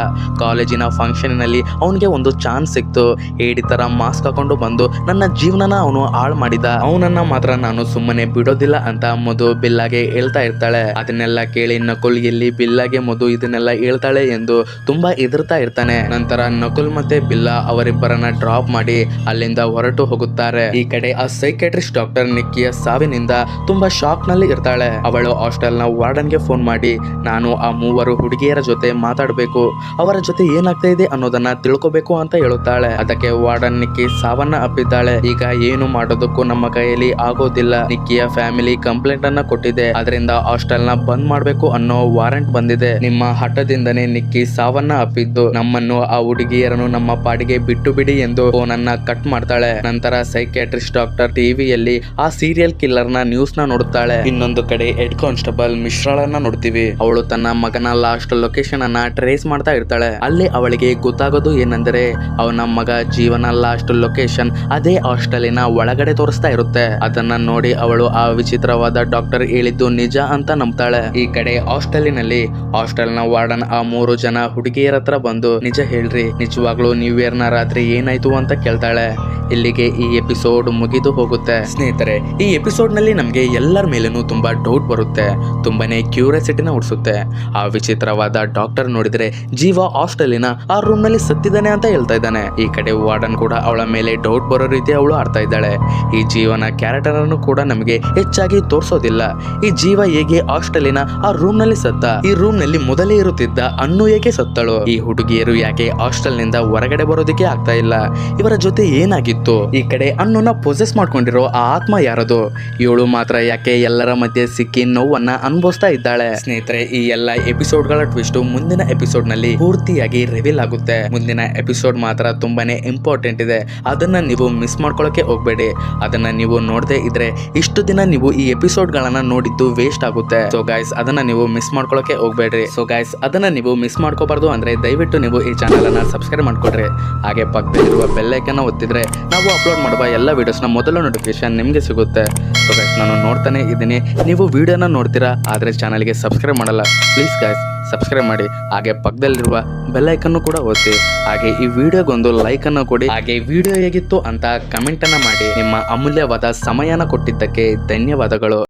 ಕಾಲೇಜಿನ ಫಂಕ್ಷನ್ ಫಂಕ್ಷನಿನಲ್ಲಿ ಅವನಿಗೆ ಒಂದು ಚಾನ್ಸ್ ಸಿಕ್ತು. ಏಡಿ ತರ ಮಾಸ್ಕ್ ಹಾಕೊಂಡು ಬಂದು ನನ್ನ ಜೀವನನ ಅವನು ಹಾಳು ಮಾಡಿದ. ಅವನನ್ನ ಮಾತ್ರ ನಾನು ಸುಮ್ಮನೆ ಬಿಡೋದಿಲ್ಲ ಅಂತ ಮಧು ಬಿಲ್ಲಾಗೆ ಹೇಳ್ತಾ ಇರ್ತಾಳೆ. ಅದನ್ನೆಲ್ಲ ಕೇಳಿ ನಕುಲ್ ಎಲ್ಲಿ ಬಿಲ್ಲಾಗೆ ಮಧು ಇದನ್ನೆಲ್ಲ ಹೇಳ್ತಾಳೆ ಎಂದು ತುಂಬಾ ಹೆದರ್ತಾ ಇರ್ತಾನೆ. ನಂತರ ನಕುಲ್ ಮತ್ತೆ ಬಿಲ್ಲಾ ಅವರಿಬ್ಬರನ್ನ ಡ್ರಾಪ್ ಮಾಡಿ ಅಲ್ಲಿಂದ ಹೊರಟು ಹೋಗುತ್ತಾರೆ. ಈ ಕಡೆ ಆ ಸೈಕ್ಯಾಟ್ರಿಸ್ಟ್ ಡಾಕ್ಟರ್ ನಿಕ್ಕಿಯ ಸಾವಿನಿಂದ ತುಂಬಾ ಶಾಕ್ ನಲ್ಲಿ ಇರ್ತಾಳೆ. ಅವಳು ಹಾಸ್ಟೆಲ್ ನ ವಾರ್ಡನ್ ಗೆ ಫೋನ್ ಮಾಡಿ ನಾನು ಆ ಮೂವರು ಹುಡುಗಿಯರ ಜೊತೆ ಮಾತಾಡಬೇಕು, ಅವರ ಜೊತೆ ಏನಾಗ್ತಾ ಇದೆ ಅನ್ನೋದನ್ನ ತಿಳ್ಕೊಬೇಕು ಅಂತ ಹೇಳುತ್ತಾಳೆ. ಅದಕ್ಕೆ ವಾರ್ಡನ್ ನಿಕ್ಕಿ ಸಾವನ್ನ ಅಪ್ಪಿದ್ದಾಳೆ. ಈಗ ಏನು ಮಾಡೋದಕ್ಕೂ ನಮ್ಮ ಕೈಯಲ್ಲಿ ಆಗೋದಿಲ್ಲ. ನಿಕ್ಕಿಯ ಫ್ಯಾಮಿಲಿ ಕಂಪ್ಲೇಂಟ್ ಅನ್ನ ಕೊಟ್ಟಿದೆ, ಅದರಿಂದ ಹಾಸ್ಟೆಲ್ ನ ಬಂದ್ ಮಾಡ್ಬೇಕು ಅನ್ನೋ ವಾರಂಟ್ ಬಂದಿದೆ. ನಿಮ್ಮ ಹಠದಿಂದನೇ ನಿಕ್ಕಿ ಸಾವನ್ನ ಅಪ್ಪಿದ್ದು, ನಮ್ಮನ್ನು ಆ ಹುಡುಗಿಯರನ್ನು ನಮ್ಮ ಪಾಡಿಗೆ ಬಿಟ್ಟು ಬಿಡಿ ಎಂದು ಫೋನ್ ಅನ್ನ ಕಟ್ ಮಾಡ್ತಾಳೆ. ನಂತರ ಸೈಕ್ಯಾಟ್ರಿಸ್ಟ್ ಡಾಕ್ಟರ್ ಟಿವಿಯಲ್ಲಿ ಆ ಸೀರಿಯಲ್ ಕಿಲ್ಲರ್ ನ ನ್ಯೂಸ್ ನ ನೋಡುತ್ತಾಳೆ. ಇನ್ನೊಂದು ಕಡೆ ಹೆಡ್ ಕಾನ್ಸ್ಟೇಬಲ್ ಮಿಶ್ರಾಳನ್ನ ನೋಡ್ತೀವಿ. ಅವಳು ತನ್ನ ಮಗನ ಲಾಸ್ಟ್ ಲೊಕೇಶನ್ ಅನ್ನ ಟ್ರೇಸ್ ಮಾಡ್ತಾ ಇರ್ತಾಳೆ. ಅಲ್ಲಿ ಅವಳಿಗೆ ಗೊತ್ತಾಗೋದು ಏನಂದ್ರೆ ಅವನ ಮಗ ಜೀವನ ಲಾಸ್ಟ್ ಲೊಕೇಶನ್ ಅದೇ ಹಾಸ್ಟೆಲಿನ ಒಳಗಡೆ ತೋರಿಸ್ತಾ ಇರುತ್ತೆ. ಅದನ್ನ ನೋಡಿ ಅವಳು ಆ ವಿಚಿತ್ರವಾದ ಡಾಕ್ಟರ್ ಹೇಳಿದ್ದು ನಿಜ ಅಂತ ನಂಬ್ತಾಳೆ. ಈ ಕಡೆ ಹಾಸ್ಟೆಲಿನಲ್ಲಿ ಹಾಸ್ಟೆಲ್ ನ ವಾರ್ಡನ್ ಆ 3 ಜನ ಹುಡುಗಿಯರ ಹತ್ರ ಬಂದು ನಿಜ ಹೇಳ್ರಿ, ನಿಜವಾಗ್ಲೂ ನ್ಯೂ ಇಯರ್ ನ ರಾತ್ರಿ ಏನಾಯ್ತು ಅಂತ ಕೇಳ್ತಾಳೆ. ಇಲ್ಲಿಗೆ ಈ ಎಪಿಸೋಡ್ ಮುಗಿದು ಹೋಗುತ್ತೆ. ಸ್ನೇಹಿತರೆ, ಈ ಎಪಿಸೋಡ್ ನಲ್ಲಿ ನಮ್ಗೆ ಎಲ್ಲರ ಮೇಲೇನು ತುಂಬಾ ಡೌಟ್ ಬರುತ್ತೆ, ತುಂಬಾನೇ ಕ್ಯೂರಿಯಾಸಿಟಿನ ಹುಡ್ಸುತ್ತೆ. ಆ ವಿಚಿತ್ರವಾದ ಡಾಕ್ಟರ್ ನೋಡಿದ್ರೆ ಜೀವ ಹಾಸ್ಟೆಲಿನ ಆ ರೂಮ್ ನಲ್ಲಿ ಸತ್ತಿದ್ದಾನೆ ಅಂತ ಹೇಳ್ತಾ ಇದ್ದಾನೆ. ಈ ಕಡೆ ವಾರ್ಡನ್ ಕೂಡ ಅವಳ ಮೇಲೆ ಡೌಟ್ ಬರೋ ರೀತಿ ಅವಳು ಆಡ್ತಾ ಇದ್ದಾಳೆ. ಈ ಜೀವನ ಕ್ಯಾರೆಕ್ಟರ್ ಅನ್ನು ಕೂಡ ನಮಗೆ ಹೆಚ್ಚಾಗಿ ತೋರಿಸೋದಿಲ್ಲ. ಈ ಜೀವ ಹೇಗೆ ಹಾಸ್ಟೆಲಿನ ಆ ರೂಮ್ ನಲ್ಲಿ ಸತ್ತ, ಈ ರೂಮ್ ನಲ್ಲಿ ಮೊದಲೇ ಇರುತ್ತಿದ್ದ ಅನ್ನು ಹೇಗೆ ಸತ್ತಳು, ಈ ಹುಡುಗಿಯರು ಯಾಕೆ ಹಾಸ್ಟೆಲ್ ನಿಂದ ಹೊರಗಡೆ ಬರೋದಕ್ಕೆ ಆಗ್ತಾ ಇಲ್ಲ, ಇವರ ಜೊತೆ ಏನಾಗಿತ್ತು, ಈ ಕಡೆ ಅನ್ನೋನ ಪೊಸೆಸ್ ಮಾಡ್ಕೊಂಡಿರೋ ಆ ಆತ್ಮ ಯಾರದು, ಇವಳು ಮಾತ್ರ ಯಾಕೆ ಎಲ್ಲರ ಮಧ್ಯೆ ಸಿಕ್ಕಿ ನೋವನ್ನ ಅನುಭವಿಸ್ತಾ ಇದ್ದಾಳೆ. ಸ್ನೇಹಿತರೆ, ಈ ಎಲ್ಲ ಎಪಿಸೋಡ್ ಗಳ ಟ್ವಿಸ್ಟ್ ಮುಂದಿನ ಎಪಿಸೋಡ್ ನಲ್ಲಿ ಪೂರ್ತಿಯಾಗಿ ರಿವೀಲ್ ಆಗುತ್ತೆ. ಮುಂದಿನ ಎಪಿಸೋಡ್ ಮಾತ್ರ ತುಂಬಾನೇ ಇಂಪಾರ್ಟೆಂಟ್ ಇದೆ, ಅದನ್ನ ನೀವು ಮಿಸ್ ಮಾಡ್ಕೊಳ್ಳೋಕೆ ಹೋಗ್ಬೇಡಿ. ಅದನ್ನ ನೀವು ನೋಡದೆ ಇದ್ರೆ ಇಷ್ಟು ದಿನ ನೀವು ಈ ಎಪಿಸೋಡ್ ಗಳನ್ನ ನೋಡಿದ್ದು ವೇಸ್ಟ್ ಆಗುತ್ತೆ. ಸೊ ಗೈಸ್, ಅದನ್ನ ನೀವು ಮಿಸ್ ಮಾಡ್ಕೊಳ್ಳೋಕೆ ಹೋಗ್ಬೇಡ್ರಿ. ಸೊ ಗೈಸ್, ಅದನ್ನ ನೀವು ಮಿಸ್ ಮಾಡ್ಕೋಬಾರ್ದು ಅಂದ್ರೆ ದಯವಿಟ್ಟು ನೀವು ಈ ಚಾನಲ್ ಅನ್ನ ಸಬ್ಸ್ಕ್ರೈಬ್ ಮಾಡ್ಕೊಡ್ರಿ. ಹಾಗೆ ಪಕ್ಕದಲ್ಲಿರುವ ಬೆಲ್ ಐಕನ್ ಒತ್ತಿದ್ರೆ ನಾವು ಅಪ್ಲೋಡ್ ಮಾಡುವ ಎಲ್ಲ ವಿಡಿಯೋಸ್ನ ಮೊದಲ ನೋಟಿಫಿಕೇಶನ್ ನಿಮಗೆ ಸಿಗುತ್ತೆ. ಸೊ ಗೈಸ್, ನಾನು ನೋಡ್ತಾನೆ ಇದ್ದೀನಿ, ನೀವು ವಿಡಿಯೋನ ನೋಡ್ತೀರಾ ಆದ್ರೆ ಚಾನಲ್ಗೆ ಸಬ್ಸ್ಕ್ರೈಬ್ ಮಾಡಲ್ಲ. ಪ್ಲೀಸ್ ಗೈಸ್, ಸಬ್ಸ್ಕ್ರೈಬ್ ಮಾಡಿ. ಹಾಗೆ ಪಕ್ಕದಲ್ಲಿರುವ ಬೆಲ್ ಐಕನ್ ಕೂಡ ಒತ್ತಿ. ಹಾಗೆ ಈ ವಿಡಿಯೋಗೊಂದು ಲೈಕ್ ಅನ್ನು ಕೊಡಿ. ಹಾಗೆ ವಿಡಿಯೋ ಹೇಗಿತ್ತು ಅಂತ ಕಮೆಂಟ್ ಅನ್ನ ಮಾಡಿ. ನಿಮ್ಮ ಅಮೂಲ್ಯವಾದ ಸಮಯನ ಕೊಟ್ಟಿದ್ದಕ್ಕೆ ಧನ್ಯವಾದಗಳು.